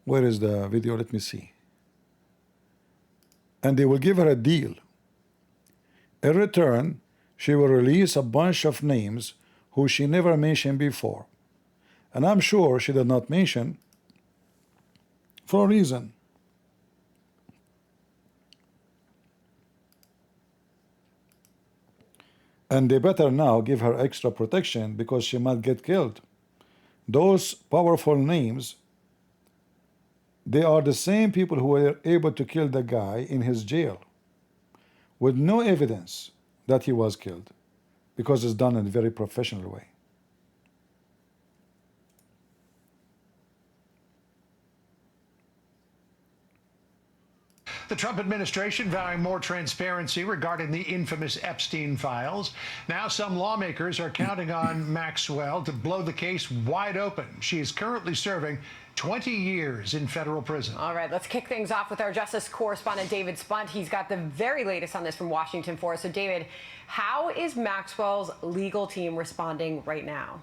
where is the video? Let me see. And they will give her a deal. In return, she will release a bunch of names who she never mentioned before, and I'm sure she did not mention for a reason. And they better now give her extra protection because she might get killed. Those powerful names, they are the same people who were able to kill the guy in his jail with no evidence that he was killed, because it's done in a very professional way. The Trump administration vowing more transparency regarding the infamous Epstein files. Now some lawmakers are counting on Maxwell to blow the case wide open. She is currently serving 20 years in federal prison. All right, let's kick things off with our justice correspondent, David Spunt. He's got the very latest on this from Washington for us. So, David, how is Maxwell's legal team responding right now?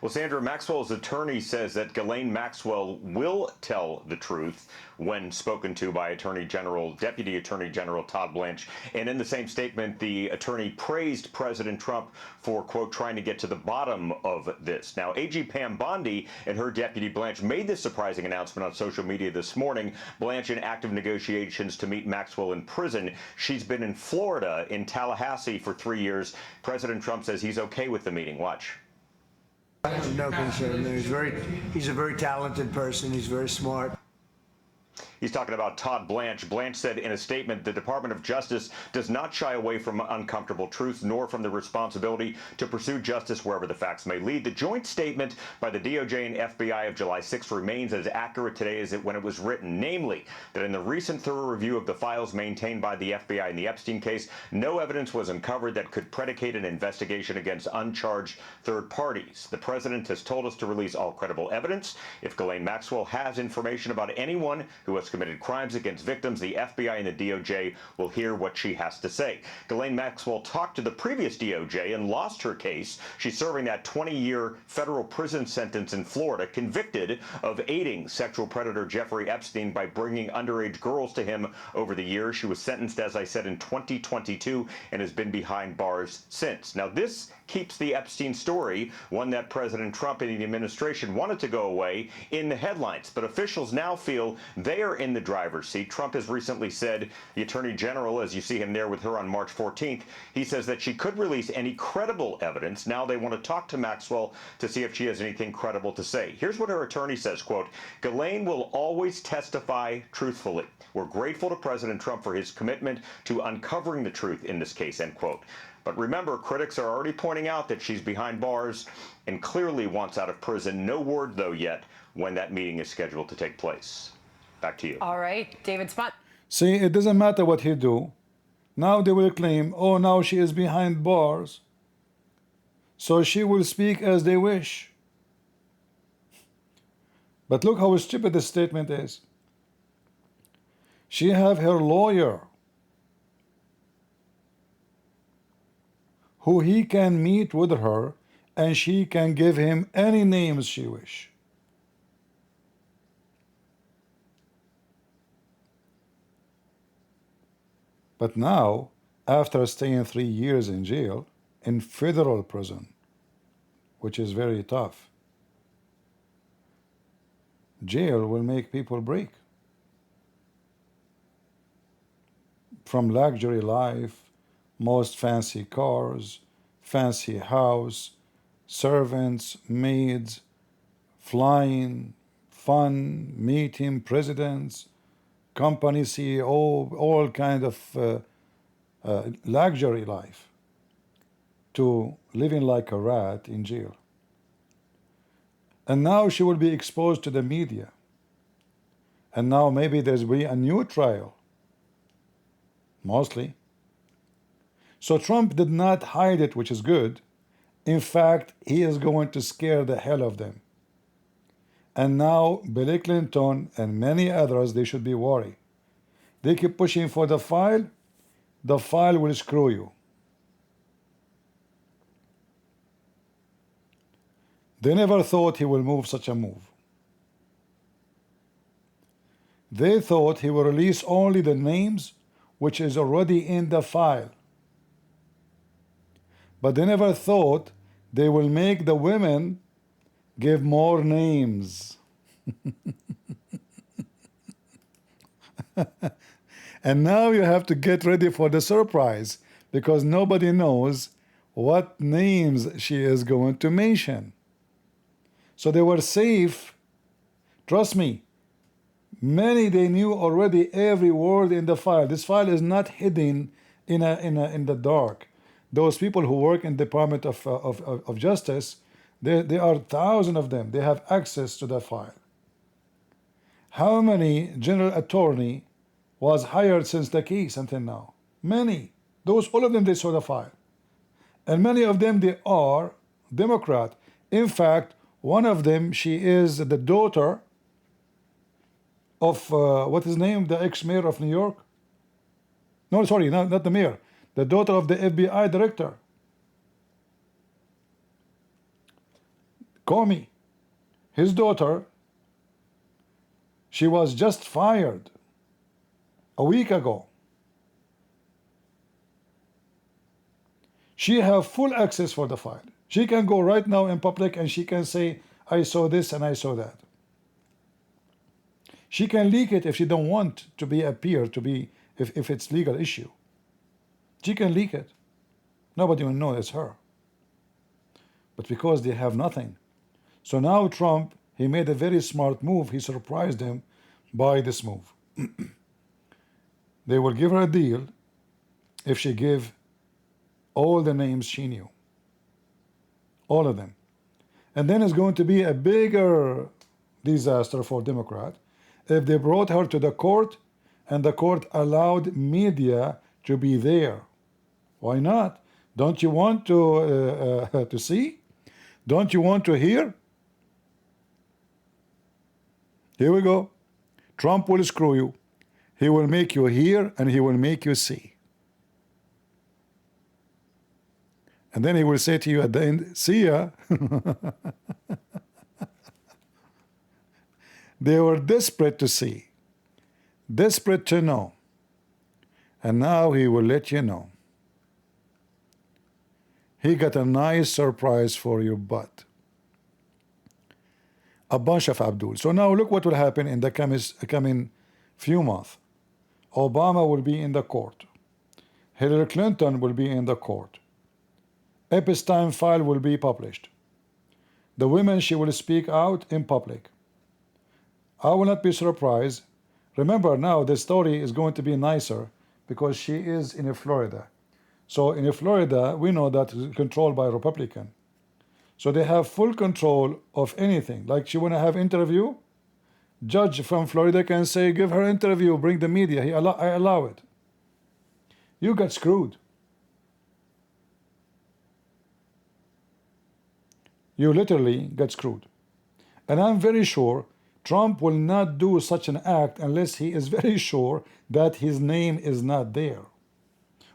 Well, Sandra, Maxwell's attorney says that Ghislaine Maxwell will tell the truth when spoken to by Deputy Attorney General Todd Blanche. And in the same statement, the attorney praised President Trump for, quote, trying to get to the bottom of this. Now, AG Pam Bondi and her deputy Blanche made this surprising announcement on social media this morning. Blanche in active negotiations to meet Maxwell in prison. She's been in Florida, in Tallahassee, for 3 years. President Trump says he's okay with the meeting. Watch. No concern. He's a very talented person. He's very smart. He's talking about Todd Blanche. Blanche said in a statement, the Department of Justice does not shy away from uncomfortable truths, nor from the responsibility to pursue justice wherever the facts may lead. The joint statement by the DOJ and FBI of July 6th remains as accurate today as when it was written, namely that in the recent thorough review of the files maintained by the FBI in the Epstein case, no evidence was uncovered that could predicate an investigation against uncharged third parties. The president has told us to release all credible evidence. If Ghislaine Maxwell has information about anyone who has committed crimes against victims, the FBI and the DOJ will hear what she has to say. Ghislaine Maxwell talked to the previous DOJ and lost her case. She's serving that 20-year federal prison sentence in Florida, convicted of aiding sexual predator Jeffrey Epstein by bringing underage girls to him over the years. She was sentenced, as I said, in 2022 and has been behind bars since. Now, this keeps the Epstein story, one that President Trump and the administration wanted to go away, in the headlines. But officials now feel they are in the driver's seat. Trump has recently said, the Attorney General, as you see him there with her on March 14th, he says that she could release any credible evidence. Now they want to talk to Maxwell to see if she has anything credible to say. Here's what her attorney says, quote, Ghislaine will always testify truthfully. We're grateful to President Trump for his commitment to uncovering the truth in this case, end quote. But remember, critics are already pointing out that she's behind bars and clearly wants out of prison. No word, though, yet when that meeting is scheduled to take place. Back to you. All right, David Spot. See, it doesn't matter what he do. Now they will claim, oh, now she is behind bars, so she will speak as they wish. But look how stupid this statement is. She have her lawyer, who he can meet with her, and she can give him any names she wish. But now, after staying 3 years in jail, in federal prison, which is very tough, jail will make people break from luxury life, most fancy cars, fancy house, servants, maids, flying, fun, meeting presidents, company CEO, all kind of luxury life, to living like a rat in jail. And now she will be exposed to the media. And now maybe there's be a new trial, mostly. So Trump did not hide it, which is good. In fact, he is going to scare the hell of them. And now Bill Clinton and many others, they should be worried. They keep pushing for the file will screw you. They never thought he will move such a move. They thought he will release only the names which is already in the file. But they never thought they will make the women give more names. And now you have to get ready for the surprise, because nobody knows what names she is going to mention. So they were safe. Trust me, many they knew already every word in the file. This file is not hidden in the dark. Those people who work in the Department of Justice, there are thousands of them. They have access to the file. How many general attorney was hired since the case until now? Many. All of them, they saw the file. And many of them, they are Democrat. In fact, one of them, she is the daughter of, what is his name? The ex-mayor of New York? No, sorry, not the mayor. The daughter of the FBI director. Comey. His daughter, she was just fired a week ago. She have full access for the file. She can go right now in public and she can say, I saw this and I saw that. She can leak it if she don't want to be appear to be, if it's legal issue. She can leak it. Nobody will know it's her. But because they have nothing. So now Trump, he made a very smart move. He surprised them by this move. They will give her a deal if she give all the names she knew. All of them. And then it's going to be a bigger disaster for Democrat if they brought her to the court and the court allowed media to be there. Why not? Don't you want to see? Don't you want to hear? Here we go. Trump will screw you. He will make you hear and he will make you see. And then he will say to you at the end, see ya. They were desperate to see, desperate to know. And now he will let you know. He got a nice surprise for your butt. A bunch of Abdul. So now look what will happen in the coming few months. Obama will be in the court. Hillary Clinton will be in the court. Epstein file will be published. The women, she will speak out in public. I will not be surprised. Remember now the story is going to be nicer because she is in Florida. So in Florida, we know that it's controlled by Republican. So they have full control of anything. Like she want to have interview, judge from Florida can say, give her interview, bring the media. I allow it. You got screwed. You literally got screwed. And I'm very sure Trump will not do such an act unless he is very sure that his name is not there.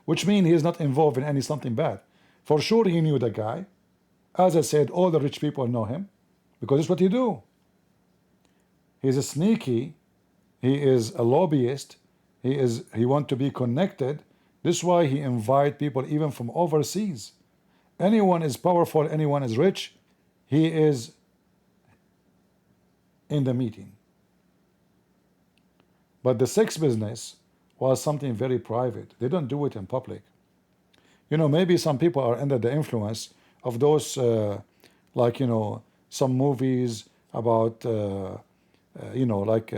Which means he is not involved in something bad. For sure he knew the guy. As I said, all the rich people know him because it's what he do. He's a sneaky. He is a lobbyist. He want to be connected. This is why he invite people even from overseas. Anyone is powerful, anyone is rich, he is in the meeting. But the sex business was something very private. They don't do it in public. You know, maybe some people are under the influence of those, like, you know, some movies about, you know, like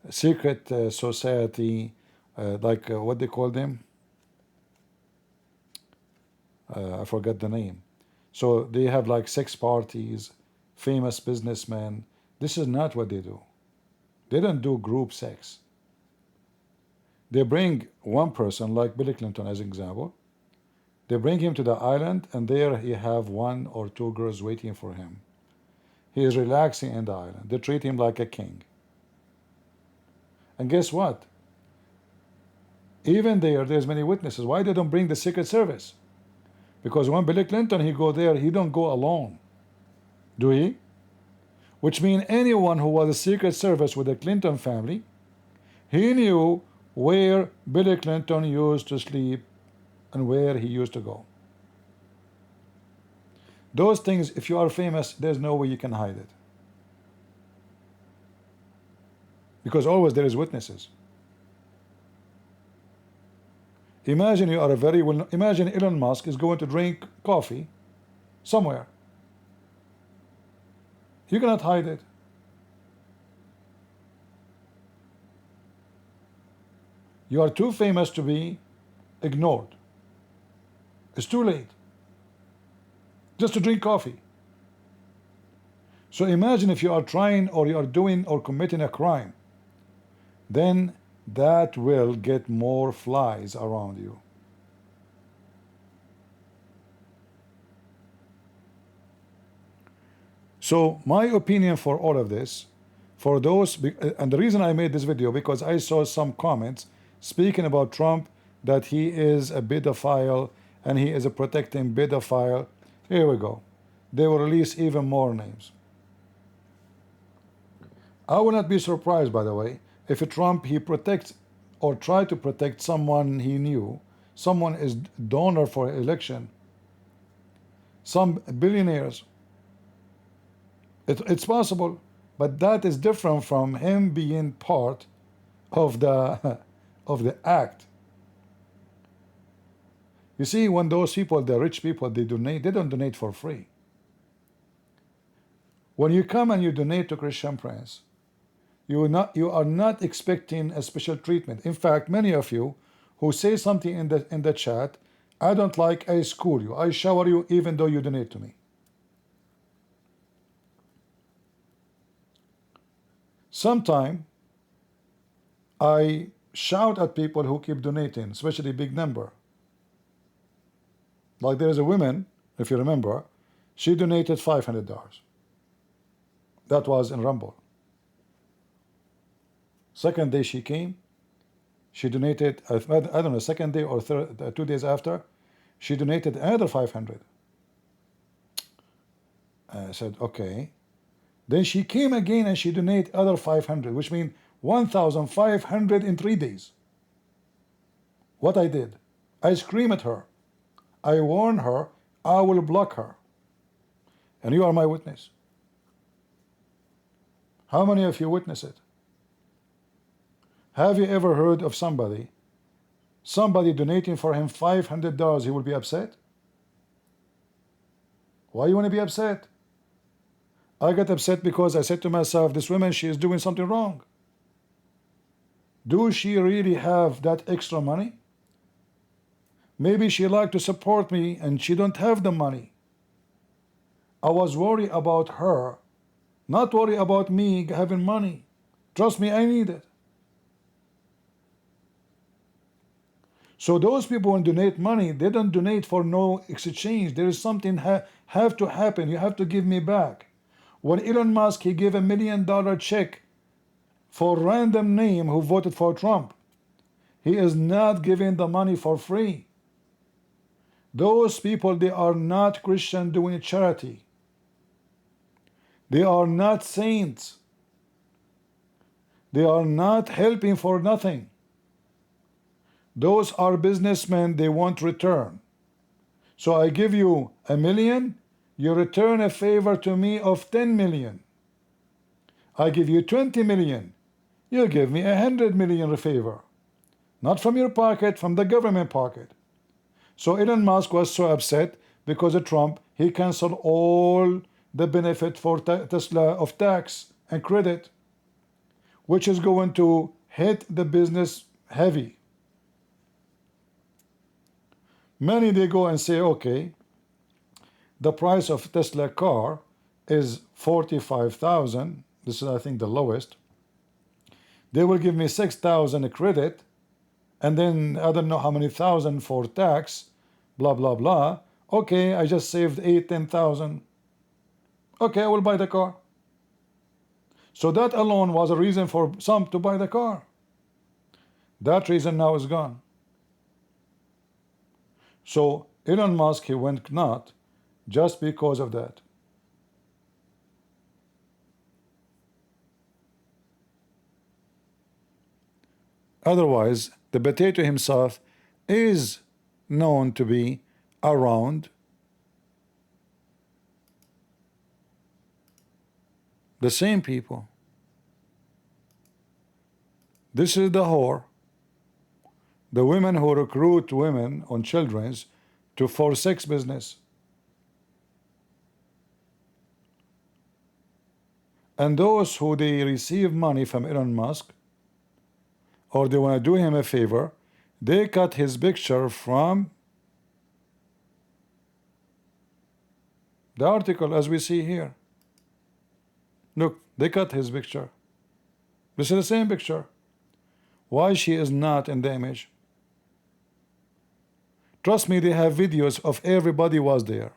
secret society, like what they call them? I forgot the name. So they have like sex parties, famous businessmen. This is not what they do. They don't do group sex. They bring one person, like Bill Clinton as an example. They bring him to the island, and there he have one or two girls waiting for him. He is relaxing in the island. They treat him like a king. And guess what? Even there's many witnesses. Why they don't bring the Secret Service? Because when Bill Clinton, he go there, he don't go alone. Do he? Which means anyone who was a Secret Service with the Clinton family, he knew where Bill Clinton used to sleep and where he used to go. Those things, if you are famous, there's no way you can hide it. Because always there is witnesses. Imagine you are a very well, imagine Elon Musk is going to drink coffee somewhere. You cannot hide it. You are too famous to be ignored. It's too late. Just to drink coffee. So imagine if you are trying or you are doing or committing a crime, then that will get more flies around you. So my opinion for all of this, for those, and the reason I made this video, because I saw some comments speaking about Trump, that he is a pedophile and he is a protecting pedophile. Here we go. They will release even more names. I will not be surprised, by the way, if Trump, he protects or try to protect someone he knew, someone is donor for election, some billionaires. It's possible, but that is different from him being part of the act. You see, when those people, the rich people, they donate, they don't donate for free. When you come and you donate to Christian Prince, you are not expecting a special treatment. In fact, many of you who say something in the chat, I don't like, I school you, I shower you, even though you donate to me. Sometime I shout at people who keep donating, especially big number. Like there is a woman, if you remember, she donated $500. That was in Rumble. Second day she came, she donated, I don't know, second day or 2 days after, she donated another 500. I said, okay. Then she came again and she donated other 500, which means 1,500 in 3 days. What I did, I screamed at her. I warned her, I will block her. And you are my witness. How many of you witness it? Have you ever heard of somebody donating for him $500, he will be upset? Why you want to be upset? I got upset because I said to myself, this woman, she is doing something wrong. Do she really have that extra money? Maybe she like to support me and she don't have the money. I was worried about her, not worried about me having money. Trust me, I need it. So those people who donate money, they don't donate for no exchange. There is something have to happen. You have to give me back. When Elon Musk, he gave $1 million check for random name who voted for Trump, he is not giving the money for free. Those people, they are not Christian doing charity. They are not saints. They are not helping for nothing. Those are businessmen, they want return. So I give you $1 million, you return a favor to me of 10 million. I give you 20 million, you give me 100 million favor. Not from your pocket, from the government pocket. So Elon Musk was so upset because of Trump, he canceled all the benefit for Tesla of tax and credit, which is going to hit the business heavy. Many, they go and say, okay, the price of Tesla car is 45,000. This is, I think, the lowest. They will give me 6,000 credit, and then I don't know how many thousand for tax, blah, blah, blah. Okay, I just saved 10,000. Okay, I will buy the car. So that alone was a reason for some to buy the car. That reason now is gone. So Elon Musk, he went nut just because of that. Otherwise, the potato himself is known to be around the same people. This is the whore, the women who recruit women on children's for sex business. And those who they receive money from Elon Musk, or they want to do him a favor, they cut his picture from the article as we see here. Look, they cut his picture. This is the same picture. Why she is not in the image? Trust me, they have videos of everybody was there.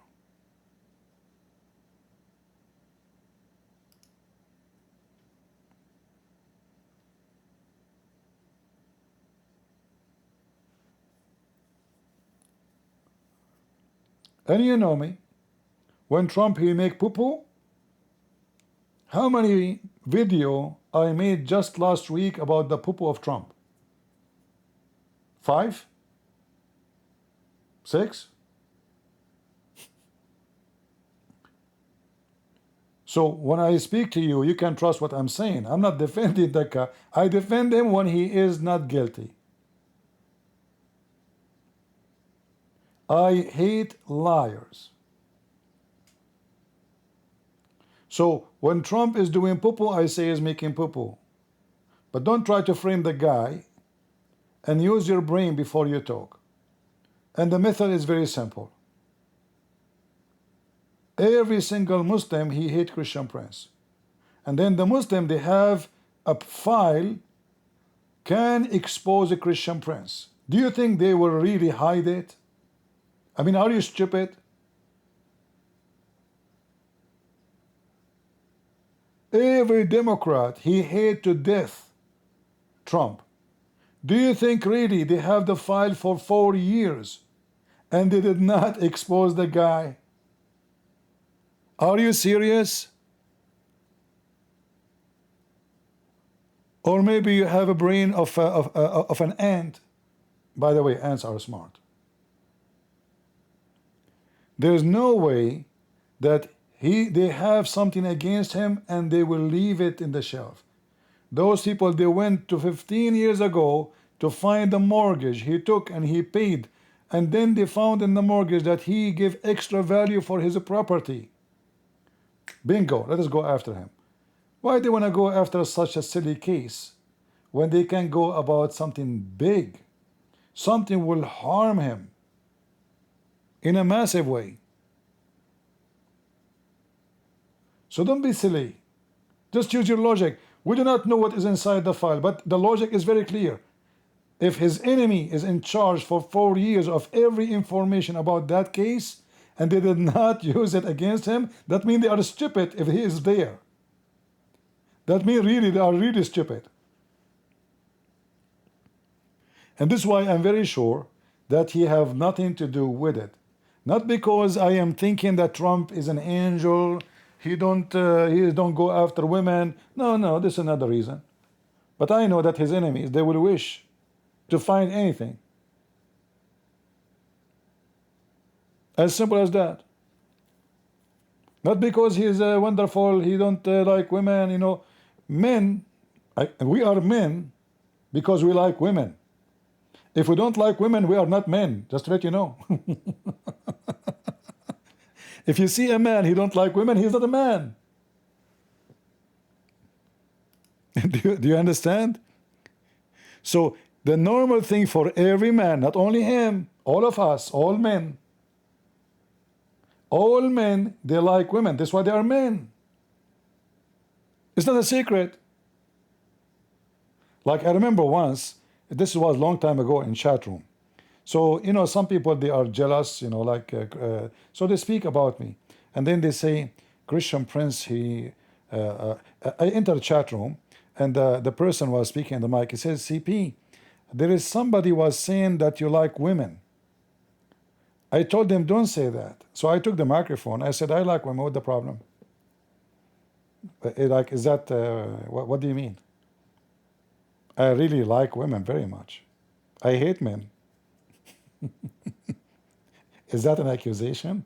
And you know me, when Trump he make poo-poo, how many video I made just last week about the poo-poo of Trump? 5? 6? So when I speak to you, you can trust what I'm saying. I'm not defending the guy. I defend him when he is not guilty. I hate liars. So when Trump is doing poo-poo, I say he's making poo-poo. But don't try to frame the guy and use your brain before you talk. And the method is very simple. Every single Muslim, he hates Christian Prince. And then the Muslim, they have a file can expose a Christian Prince. Do you think they will really hide it? I mean, are you stupid? Every Democrat, he hate to death Trump. Do you think really they have the file for 4 years and they did not expose the guy? Are you serious? Or maybe you have a brain of an ant. By the way, ants are smart. There's no way that they have something against him and they will leave it in the shelf. Those people, they went to 15 years ago to find the mortgage he took and he paid, and then they found in the mortgage that he gave extra value for his property. Bingo, let us go after him. Why do they want to go after such a silly case when they can go about something big? Something will harm him in a massive way. So don't be silly. Just use your logic. We do not know what is inside the file, but the logic is very clear. If his enemy is in charge for 4 years of every information about that case, and they did not use it against him, that means they are stupid if he is there. That means really they are really stupid. And this is why I'm very sure that he have nothing to do with it. Not because I am thinking that Trump is an angel, he don't go after women. No, this is another reason. But I know that his enemies, they will wish to find anything. As simple as that. Not because he is wonderful, he don't like women, you know. Men, we are men because we like women. If we don't like women, we are not men, just to let you know. If you see a man, he don't like women, he's not a man. Do you understand? So the normal thing for every man, not only him, all of us, all men, they like women. That's why they are men. It's not a secret. Like I remember once, this was a long time ago in chat room. So, you know, some people, they are jealous, you know, like, so they speak about me. And then they say, Christian Prince, I enter the chat room, and the person was speaking in the mic. He says, CP, there is somebody was saying that you like women. I told them, don't say that. So I took the microphone. I said, I like women. What's the problem? Like, is that, what do you mean? I really like women very much. I hate men. Is that an accusation?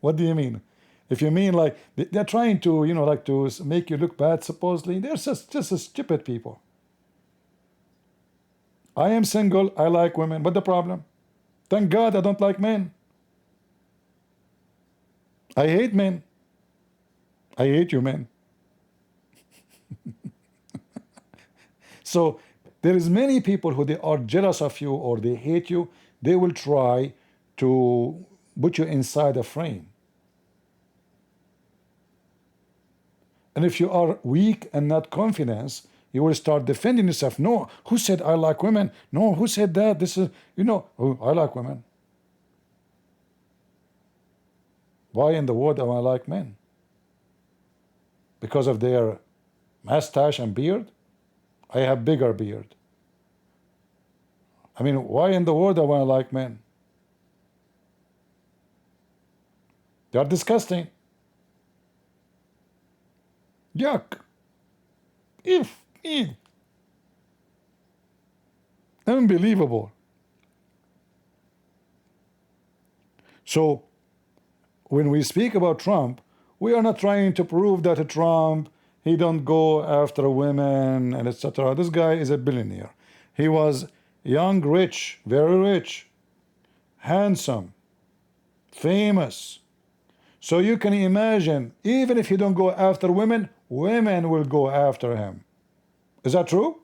What do you mean? If you mean like they're trying to, you know, like to make you look bad, supposedly, they're just stupid people. I am single. I like women. What's the problem? Thank God I don't like men. I hate men. I hate you, men. So there is many people who they are jealous of you or they hate you. They will try to put you inside a frame. And if you are weak and not confident, you will start defending yourself. No, who said I like women? No, who said that? This is, you know, oh, I like women. Why in the world am I like men? Because of their mustache and beard? I have bigger beard. I mean, why in the world am I like men? They are disgusting. Yuck. Ew. Unbelievable. So, when we speak about Trump, we are not trying to prove that Trump, he don't go after women and etc. This guy is a billionaire. He was young, rich, very rich, handsome, famous. So you can imagine, even if he don't go after women, women will go after him. Is that true?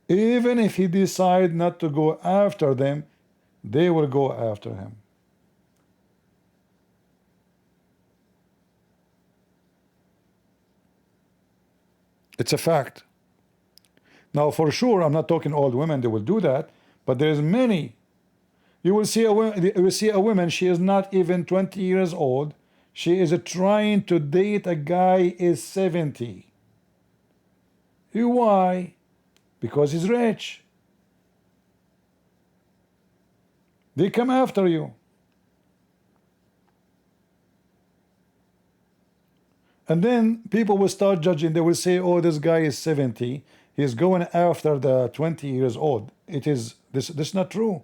Even if he decides not to go after them, they will go after him. It's a fact. Now, for sure, I'm not talking old women, they will do that, but there's many. You will see a woman, she is not even 20 years old. She is trying to date a guy is 70. Why? Because he's rich. They come after you. And then people will start judging. They will say, oh, this guy is 70. He's going after the 20 years old. This is not true.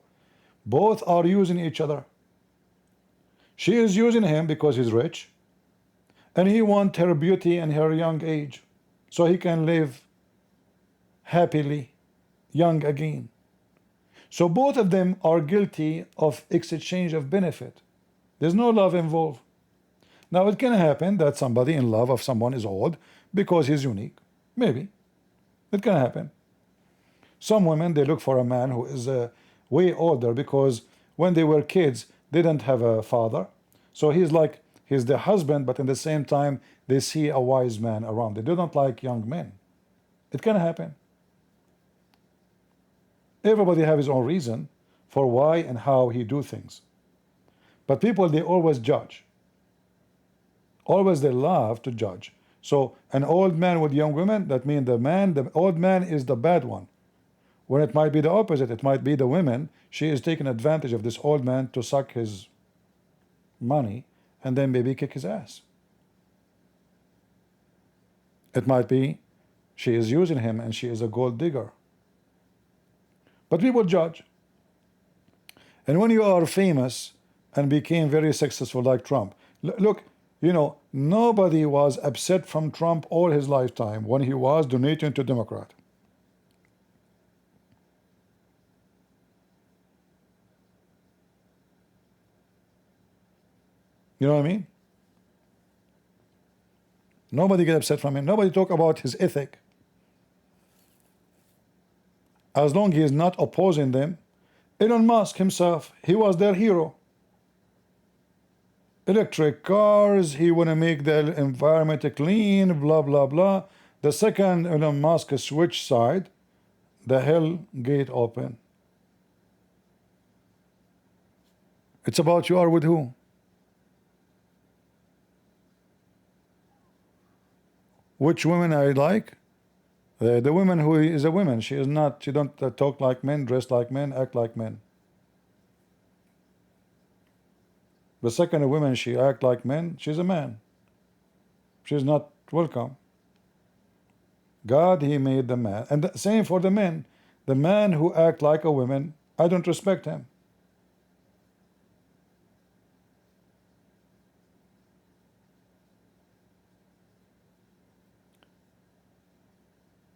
Both are using each other. She is using him because he's rich, and he wants her beauty and her young age, so he can live happily, young again. So both of them are guilty of exchange of benefit. There's no love involved. Now it can happen that somebody in love of someone is old because he's unique. Maybe. It can happen. Some women, they look for a man who is way older because when they were kids, they didn't have a father. So he's the husband, but in the same time, they see a wise man around. They don't like young men. It can happen. Everybody have his own reason for why and how he do things. But people, they always judge. Always they love to judge. So an old man with young women, that means the old man is the bad one. When it might be the opposite, it might be the women. She is taking advantage of this old man to suck his money and then maybe kick his ass. It might be she is using him and she is a gold digger. But people judge. And when you are famous and became very successful like Trump, look, you know, nobody was upset from Trump all his lifetime when he was donating to Democrat. You know what I mean? Nobody get upset from him. Nobody talk about his ethic. As long as he is not opposing them. Elon Musk himself, he was their hero. Electric cars, he want to make the environment clean, blah, blah, blah. The second Elon Musk switch side, the hell gate open. It's about you are with who? Which women I like? The woman who is a woman. She is not, she don't talk like men, dress like men, act like men. The second woman, she act like men, she's a man. She's not welcome. God, he made the man. And the same for the men. The man who act like a woman, I don't respect him.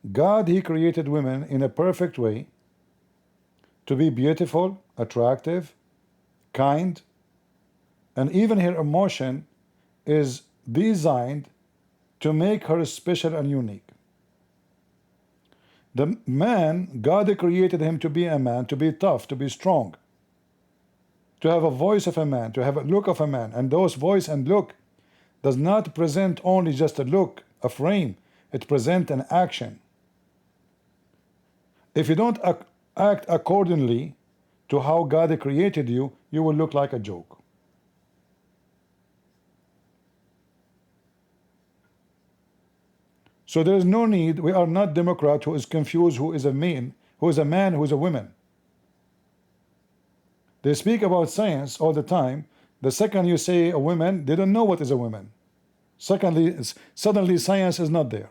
God, he created women in a perfect way to be beautiful, attractive, kind, and even her emotion is designed to make her special and unique. The man, God created him to be a man, to be tough, to be strong, to have a voice of a man, to have a look of a man. And those voice and look does not present only just a look, a frame. It presents an action. If you don't act accordingly to how God created you, you will look like a joke. So there is no need. We are not Democrat who is confused who is a man, who is a woman. They speak about science all the time. The second you say a woman, they don't know what is a woman. Secondly, suddenly science is not there.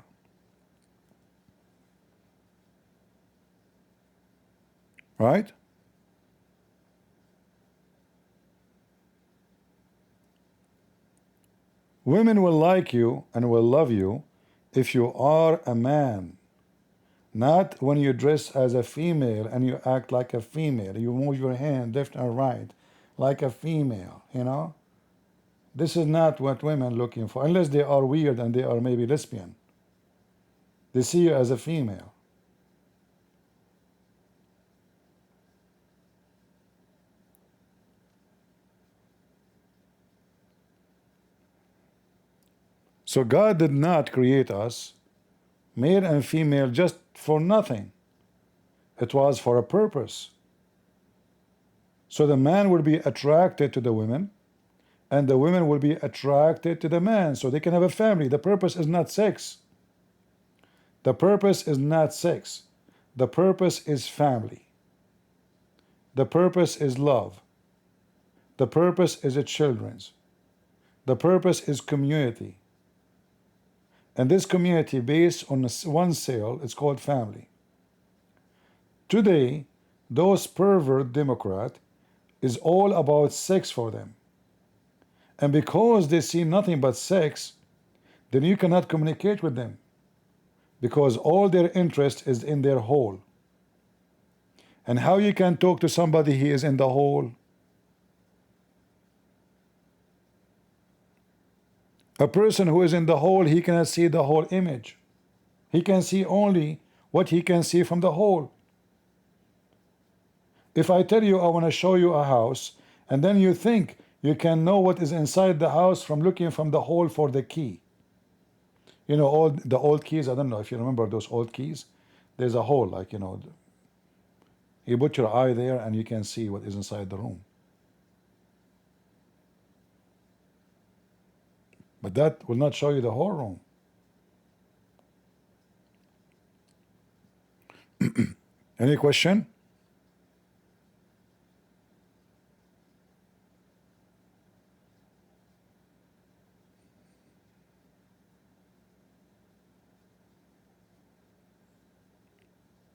Right? Women will like you and will love you if you are a man, not when you dress as a female and you act like a female. You move your hand left and right like a female, you know? This is not what women are looking for, unless they are weird and they are maybe lesbian. They see you as a female. So God did not create us, male and female, just for nothing. It was for a purpose. So the man will be attracted to the women, and the women will be attracted to the man, so they can have a family. The purpose is not sex. The purpose is not sex. The purpose is family. The purpose is love. The purpose is children's. The purpose is community. And this community, based on one cell, it's called family. Today, those pervert Democrat is all about sex for them. And because they see nothing but sex, then you cannot communicate with them, because all their interest is in their hole. And how you can talk to somebody who is in the hole? A person who is in the hole, he cannot see the whole image. He can see only what he can see from the hole. If I tell you I want to show you a house, and then you think you can know what is inside the house from looking from the hole for the key. You know, all the old keys, I don't know if you remember those old keys. There's a hole, like, you know, you put your eye there and you can see what is inside the room. But that will not show you the whole room. Any question?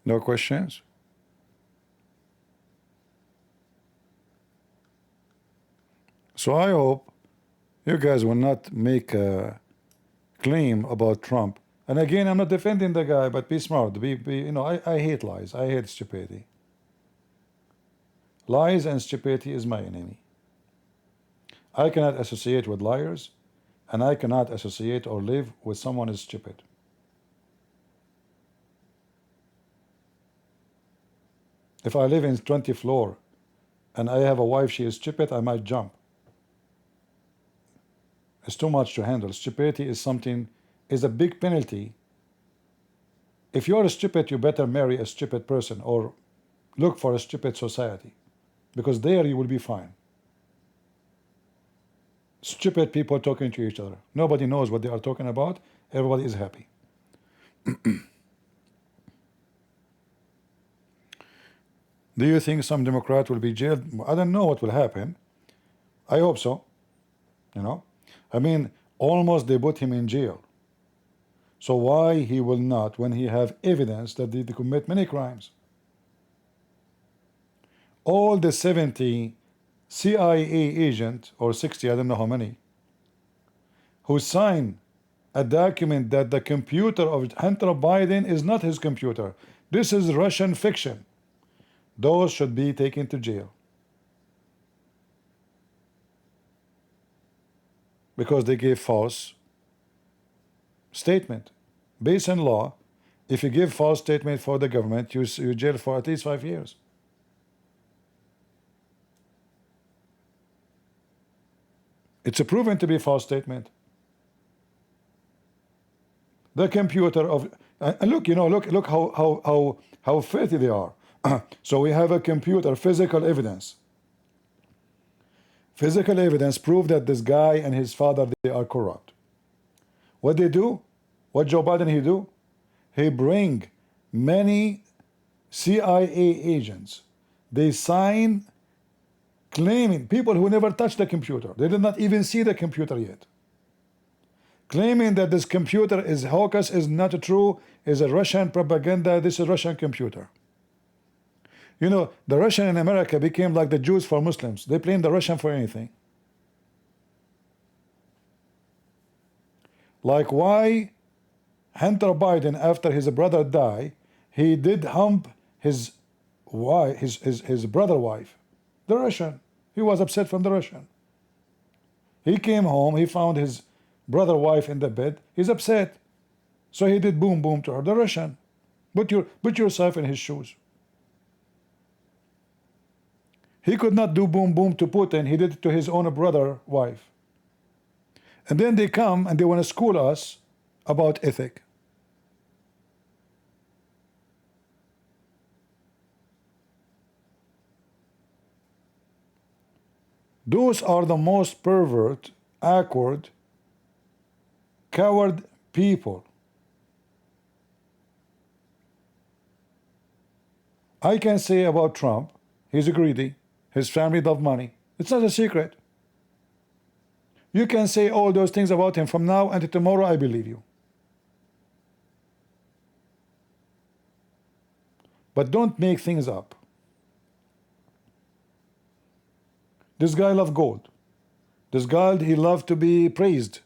No questions? So I hope you guys will not make a claim about Trump. And again, I'm not defending the guy, but be smart. You know, I hate lies. I hate stupidity. Lies and stupidity is my enemy. I cannot associate with liars, and I cannot associate or live with someone who is stupid. If I live in 20th floor and I have a wife, she is stupid, I might jump. It's too much to handle. Stupidity is something, is a big penalty. If you're stupid, you better marry a stupid person or look for a stupid society, because there you will be fine. Stupid people talking to each other. Nobody knows what they are talking about. Everybody is happy. Do you think some Democrat will be jailed? I don't know what will happen. I hope so. You know, I mean, almost they put him in jail. So why he will not, when he have evidence that they commit many crimes? All the 70 CIA agent, or 60, I don't know how many, who signed a document that the computer of Hunter Biden is not his computer. This is Russian fiction. Those should be taken to jail, because they gave false statement. Based on law, if you give false statement for the government, you jail for at least 5 years. It's proven to be false statement. The computer of, and look, you know, look how filthy they are. So we have a computer, physical evidence. Physical evidence prove that this guy and his father, they are corrupt. What they do? What Joe Biden he do? He bring many CIA agents. They sign claiming, people who never touched the computer. They did not even see the computer yet. Claiming that this computer is hocus, is not true, is a Russian propaganda, this is a Russian computer. You know, the Russian in America became like the Jews for Muslims. They blame the Russian for anything. Like why Hunter Biden, after his brother died, he did hump his wife, his brother wife, the Russian. He was upset from the Russian. He came home, he found his brother wife in the bed. He's upset. So he did boom boom to her. The Russian. Put yourself in his shoes. He could not do boom boom to Putin. He did it to his own brother wife. And then they come and they want to school us about ethic. Those are the most pervert, awkward, coward people. I can say about Trump, he's greedy. His family love money. It's not a secret. You can say all those things about him from now until tomorrow, I believe you. But don't make things up. This guy loves gold. This guy, he loves to be praised.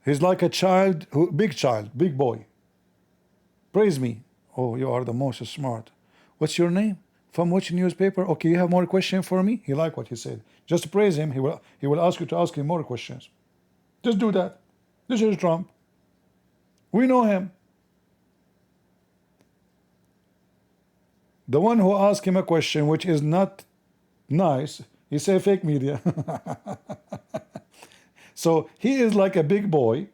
He's like a child, big boy. Praise me. Oh, you are the most smart. What's your name? From which newspaper? Okay, you have more questions for me? He liked what he said. Just praise him. He will ask you to ask him more questions. Just do that. This is Trump. We know him. The one who asked him a question which is not nice, he said fake media. So he is like a big boy.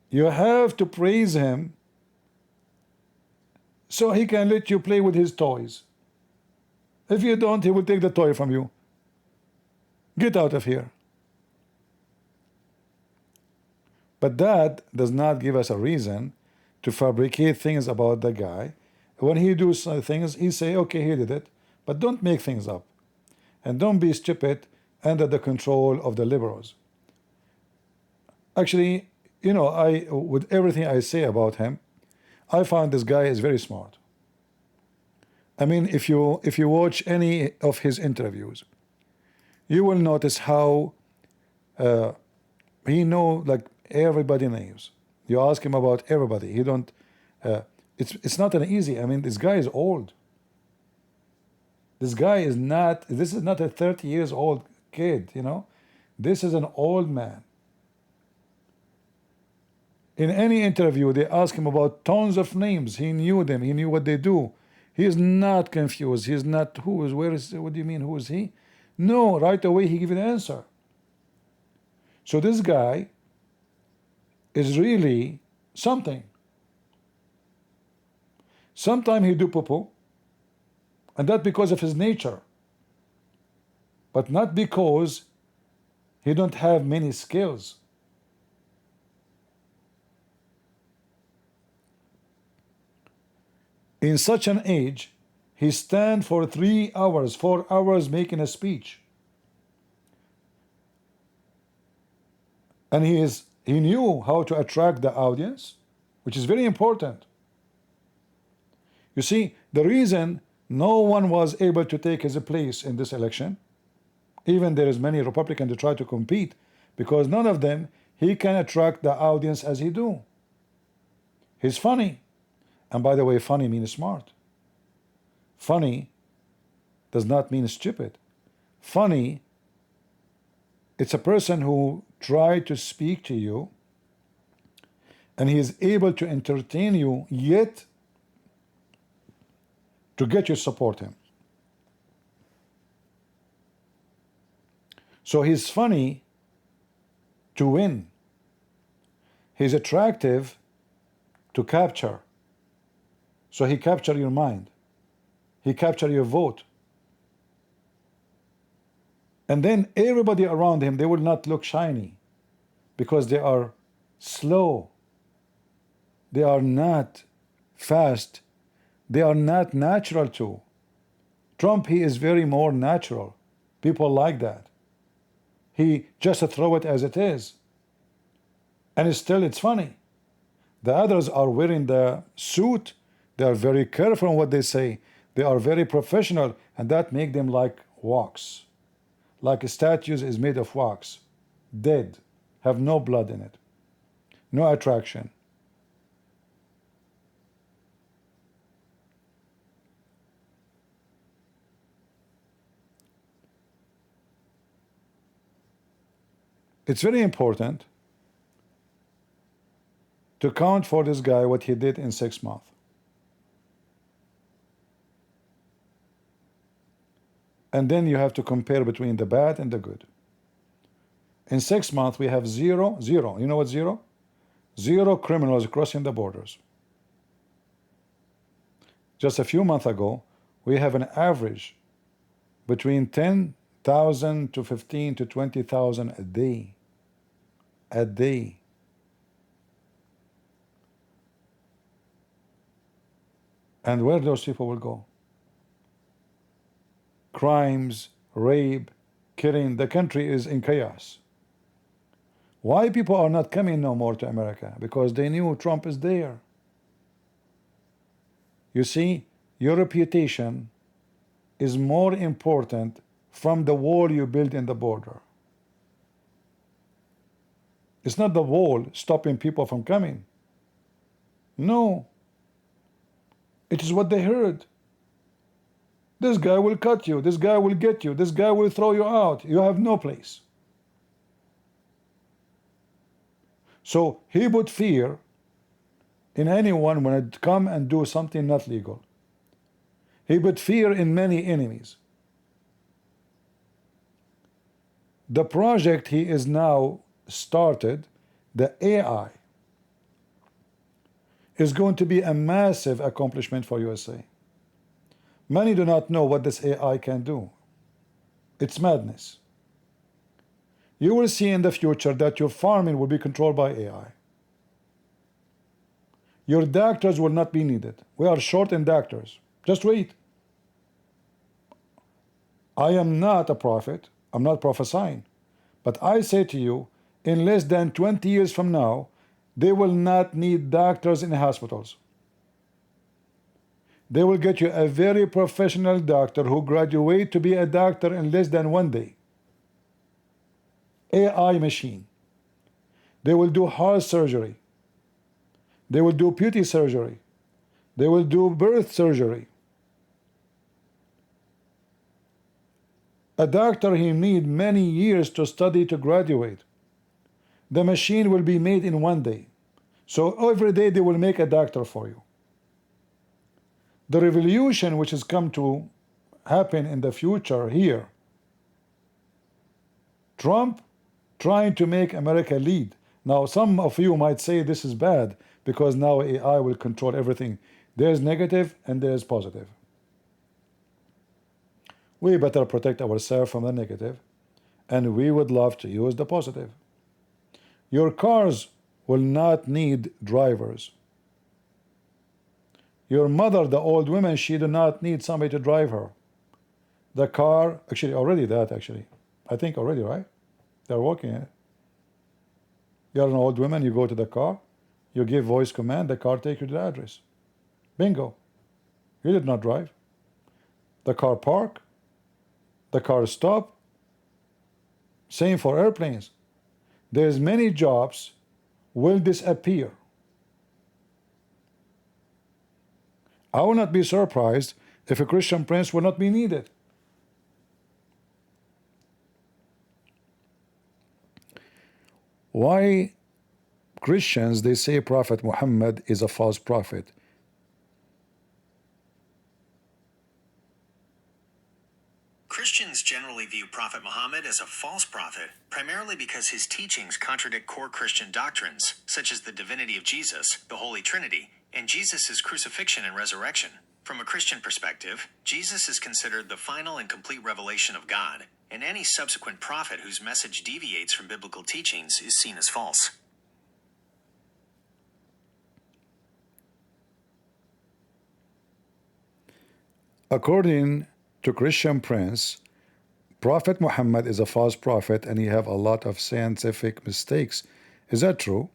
You have to praise him so he can let you play with his toys. If you don't, he will take the toy from you. Get out of here. But that does not give us a reason to fabricate things about the guy. When he does things, he say, okay, he did it, but don't make things up. And don't be stupid under the control of the liberals. Actually, you know, with everything I say about him, I found this guy is very smart. I mean, if you watch any of his interviews, you will notice how he know like everybody names. You ask him about everybody. He don't. It's not an easy. I mean, this guy is old. This guy is not. This is not a 30 years old kid. You know, this is an old man. In any interview, they ask him about tons of names. He knew them. He knew what they do. He is not confused. He is not who is, where is, what do you mean, who is he? No, right away he gives an answer. So this guy is really something. Sometimes he do poo-poo, and that because of his nature, but not because he don't have many skills. In such an age, he stand for 3 hours, 4 hours making a speech. And he knew how to attract the audience, which is very important. You see, the reason no one was able to take his place in this election, even there is many Republicans to try to compete, because none of them, he can attract the audience as he do. He's funny. And by the way, funny means smart. Funny does not mean stupid. Funny, it's a person who tries to speak to you and he is able to entertain you, yet to get you to support him. So he's funny to win. He's attractive to capture. So he captured your mind. He captured your vote. And then everybody around him, they will not look shiny because they are slow. They are not fast. They are not natural too. Trump, he is very more natural. People like that. He just throw it as it is. And still it's funny. The others are wearing the suit. They are very careful on what they say. They are very professional, and that makes them like wax. Like statues is made of wax. Dead. Have no blood in it. No attraction. It's very important to count for this guy what he did in 6 months. And then you have to compare between the bad and the good. In 6 months, we have zero. You know what zero? Zero criminals crossing the borders. Just a few months ago, we have an average between 10,000 to 15 to 20,000 a day. A day. And where those people will go? Crimes, rape, killing. The country is in chaos. Why people are not coming no more to America? Because they knew Trump is there. You see, your reputation is more important from the wall you build in the border. It's not the wall stopping people from coming. No. It is what they heard. This guy will cut you. This guy will get you. This guy will throw you out. You have no place. So he put fear in anyone when it come and do something not legal. He put fear in many enemies. The project he is now started, the AI, is going to be a massive accomplishment for USA. Many do not know what this AI can do. It's madness. You will see in the future that your farming will be controlled by AI. Your doctors will not be needed. We are short in doctors. Just wait. I am not a prophet. I'm not prophesying. But I say to you, in less than 20 years from now, they will not need doctors in hospitals. They will get you a very professional doctor who graduate to be a doctor in less than 1 day. AI machine. They will do heart surgery. They will do beauty surgery. They will do birth surgery. A doctor, he need many years to study to graduate. The machine will be made in 1 day. So every day they will make a doctor for you. The revolution which has come to happen in the future here, Trump trying to make America lead. Now some of you might say this is bad because now AI will control everything. There's negative and there's positive. We better protect ourselves from the negative, and we would love to use the positive. Your cars will not need drivers. Your mother, the old woman, she do not need somebody to drive her. The car, actually already that actually. I think already, right? They're working in it. You're an old woman, you go to the car, you give voice command, the car takes you to the address. Bingo. You did not drive. The car park, the car stop. Same for airplanes. There's many jobs will disappear. I will not be surprised if a Christian prince will not be needed. Why Christians, they say Prophet Muhammad is a false prophet? Christians generally view Prophet Muhammad as a false prophet, primarily because his teachings contradict core Christian doctrines, such as the divinity of Jesus, the Holy Trinity, and Jesus' crucifixion and resurrection. From a Christian perspective, Jesus is considered the final and complete revelation of God, and any subsequent prophet whose message deviates from biblical teachings is seen as false. According to Christian Prince, Prophet Muhammad is a false prophet and he have a lot of scientific mistakes. Is that true?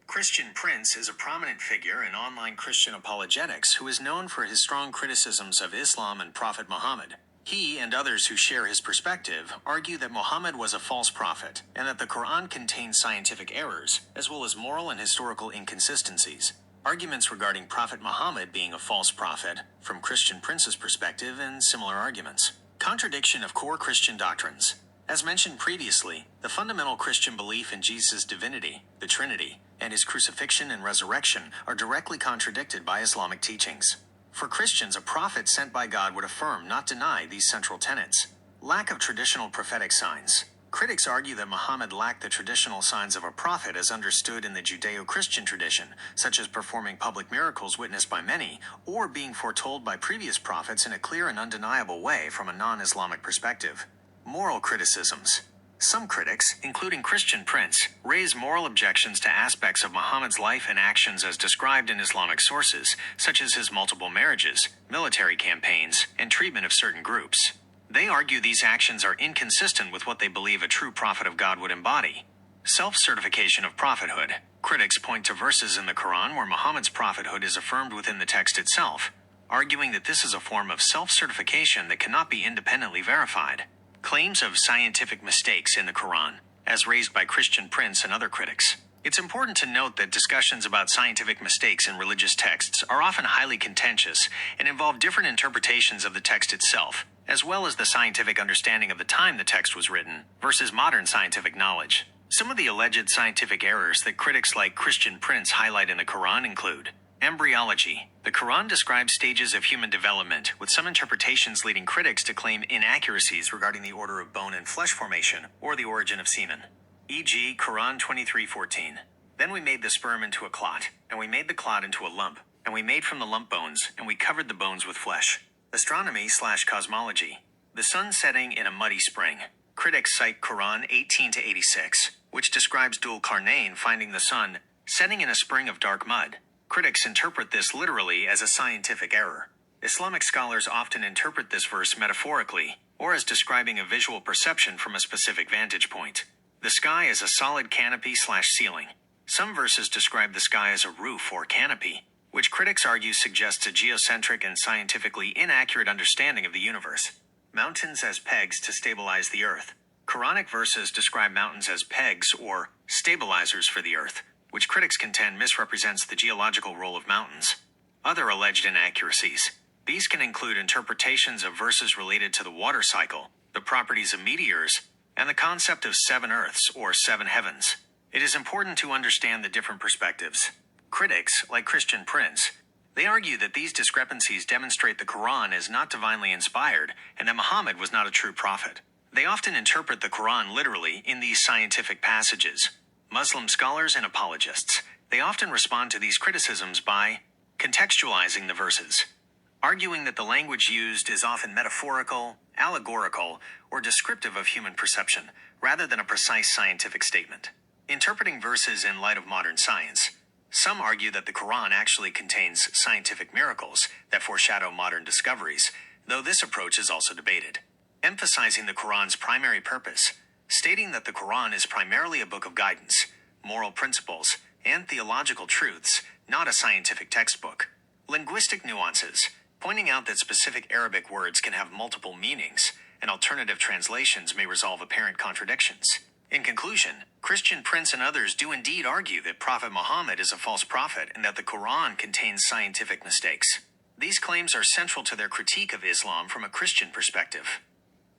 Christian Prince is a prominent figure in online Christian apologetics who is known for his strong criticisms of Islam and Prophet Muhammad. He and others who share his perspective argue that Muhammad was a false prophet and that the Quran contains scientific errors, as well as moral and historical inconsistencies. Arguments regarding Prophet Muhammad being a false prophet, from Christian Prince's perspective, and similar arguments. Contradiction of core Christian doctrines. As mentioned previously, the fundamental Christian belief in Jesus' divinity, the Trinity, and his crucifixion and resurrection are directly contradicted by Islamic teachings. For Christians, a prophet sent by God would affirm, not deny, these central tenets. Lack of traditional prophetic signs. Critics argue that Muhammad lacked the traditional signs of a prophet as understood in the Judeo-Christian tradition, such as performing public miracles witnessed by many, or being foretold by previous prophets in a clear and undeniable way from a non-Islamic perspective. Moral criticisms. Some critics, including Christian Prince, raise moral objections to aspects of Muhammad's life and actions as described in Islamic sources, such as his multiple marriages, military campaigns, and treatment of certain groups. They argue these actions are inconsistent with what they believe a true prophet of God would embody. Self-certification of prophethood. Critics point to verses in the Quran where Muhammad's prophethood is affirmed within the text itself, arguing that this is a form of self-certification that cannot be independently verified. Claims of scientific mistakes in the Quran, as raised by Christian Prince and other critics. It's important to note that discussions about scientific mistakes in religious texts are often highly contentious and involve different interpretations of the text itself, as well as the scientific understanding of the time the text was written versus modern scientific knowledge. Some of the alleged scientific errors that critics like Christian Prince highlight in the Quran include embryology. The Quran describes stages of human development, with some interpretations leading critics to claim inaccuracies regarding the order of bone and flesh formation or the origin of semen. E.g., Quran 23:14. Then we made the sperm into a clot, and we made the clot into a lump, and we made from the lump bones, and we covered the bones with flesh. Astronomy/cosmology. The sun setting in a muddy spring. Critics cite Quran 18-86, which describes Dhul Qarnayn finding the sun setting in a spring of dark mud. Critics interpret this literally as a scientific error. Islamic scholars often interpret this verse metaphorically, or as describing a visual perception from a specific vantage point. The sky is a solid canopy/ceiling. Some verses describe the sky as a roof or canopy, which critics argue suggests a geocentric and scientifically inaccurate understanding of the universe. Mountains as pegs to stabilize the earth. Quranic verses describe mountains as pegs or stabilizers for the earth, which critics contend misrepresents the geological role of mountains. Other alleged inaccuracies. These can include interpretations of verses related to the water cycle, the properties of meteors, and the concept of 7 earths or 7 heavens. It is important to understand the different perspectives. Critics, like Christian Prince, they argue that these discrepancies demonstrate the Quran is not divinely inspired and that Muhammad was not a true prophet. They often interpret the Quran literally in these scientific passages. Muslim scholars and apologists, they often respond to these criticisms by contextualizing the verses, arguing that the language used is often metaphorical, allegorical, or descriptive of human perception, rather than a precise scientific statement. Interpreting verses in light of modern science. Some argue that the Quran actually contains scientific miracles that foreshadow modern discoveries, though this approach is also debated. Emphasizing the Quran's primary purpose, stating that the Quran is primarily a book of guidance, moral principles, and theological truths, not a scientific textbook. Linguistic nuances, pointing out that specific Arabic words can have multiple meanings, and alternative translations may resolve apparent contradictions. In conclusion, Christian Prince and others do indeed argue that Prophet Muhammad is a false prophet and that the Quran contains scientific mistakes. These claims are central to their critique of Islam from a Christian perspective.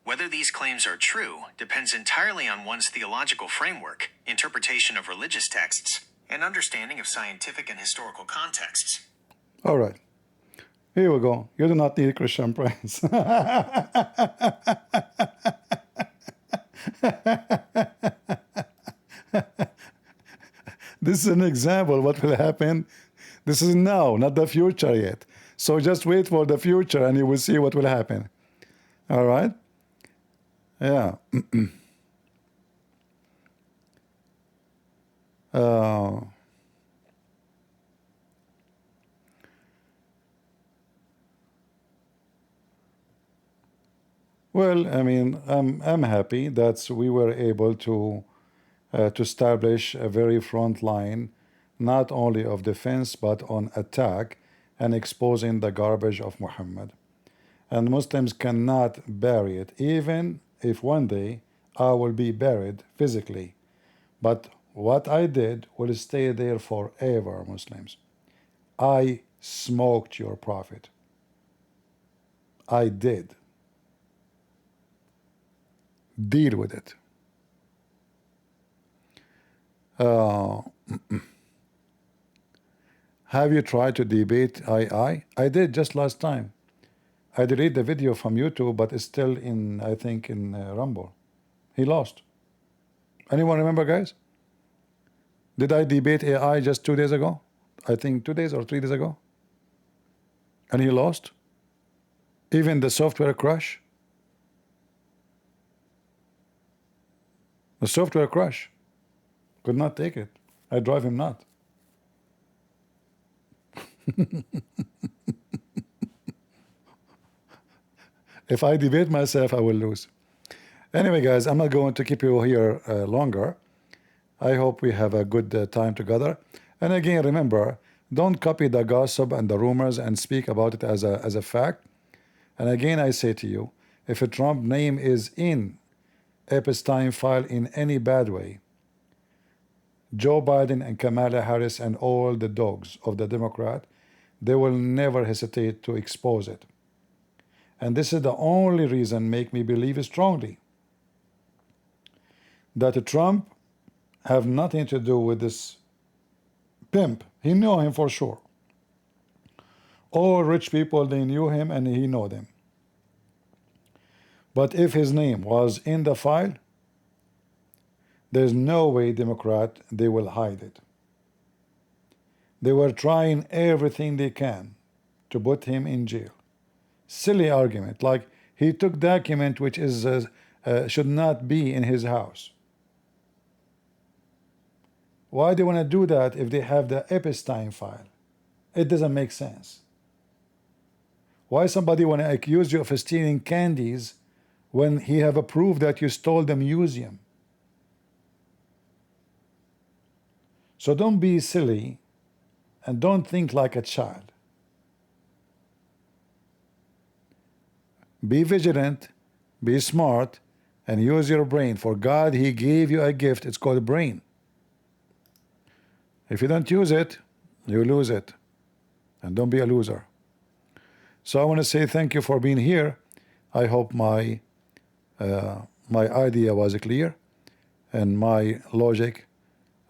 Whether these claims are true depends entirely on one's theological framework, interpretation of religious texts, and understanding of scientific and historical contexts. All right. Here we go. You do not need Christian Prince. This is an example of what will happen. This is now, not the future yet. So just wait for the future and you will see what will happen. All right? Yeah. Well, I mean, I'm happy that we were able to establish a very front line, not only of defense but on attack and exposing the garbage of Muhammad. And Muslims cannot bury it, even if one day I will be buried physically. But what I did will stay there forever, Muslims. I smoked your prophet. I did. Deal with it. Have you tried to debate II? I did just last time. I deleted the video from YouTube, but it's still in, I think, in Rumble. He lost. Anyone remember, guys? Did I debate AI just 2 days ago? I think 2 days or 3 days ago. And he lost. Even the software crash. The software crash. Could not take it. I drive him nuts. If I debate myself, I will lose. Anyway, guys, I'm not going to keep you here longer. I hope we have a good time together. And again, remember, don't copy the gossip and the rumors and speak about it as a fact. And again, I say to you, if a Trump name is in Epstein file in any bad way, Joe Biden and Kamala Harris and all the dogs of the Democrat, they will never hesitate to expose it. And this is the only reason make me believe strongly that Trump have nothing to do with this pimp. He knew him for sure. All rich people, they knew him and he know them. But if his name was in the file, there's no way Democrat, they will hide it. They were trying everything they can to put him in jail. Silly argument, like he took document which is should not be in his house. Why do they want to do that if they have the Epstein file? It doesn't make sense. Why somebody want to accuse you of stealing candies when he have a proof that you stole the museum? So don't be silly and don't think like a child. Be vigilant, be smart, and use your brain. For God, He gave you a gift. It's called a brain. If you don't use it, you lose it. And don't be a loser. So I want to say thank you for being here. I hope my idea was clear and my logic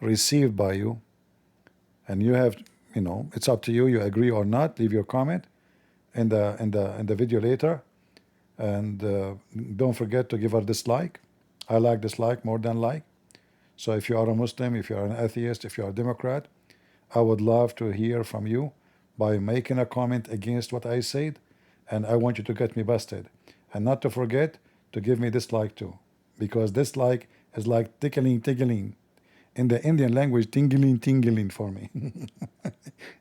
received by you. And you have, you know, it's up to you. You agree or not. Leave your comment in the video later. And don't forget to give a dislike. I like dislike more than like. So if you are a Muslim, if you are an atheist, if you are a Democrat, I would love to hear from you by making a comment against what I said, and I want you to get me busted. And not to forget to give me dislike too, because dislike is like tickling, tickling. In the Indian language, tingling, tingling for me.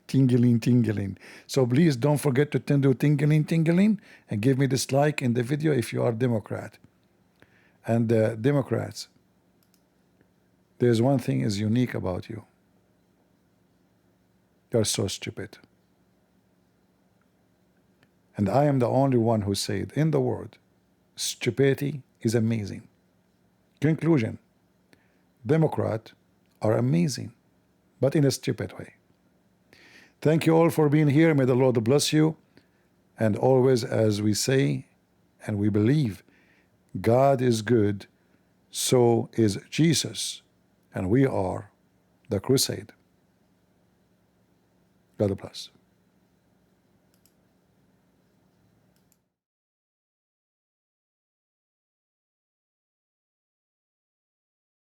Tingling, tingling. So please don't forget to do tingling, tingling, and give me dislike in the video if you are Democrat. And Democrats, there's one thing is unique about you. You're so stupid. And I am the only one who said in the world, stupidity is amazing. Conclusion, Democrats are amazing, but in a stupid way. Thank you all for being here. May the Lord bless you. And always, as we say and we believe, God is good, so is Jesus, and we are the crusade. God bless.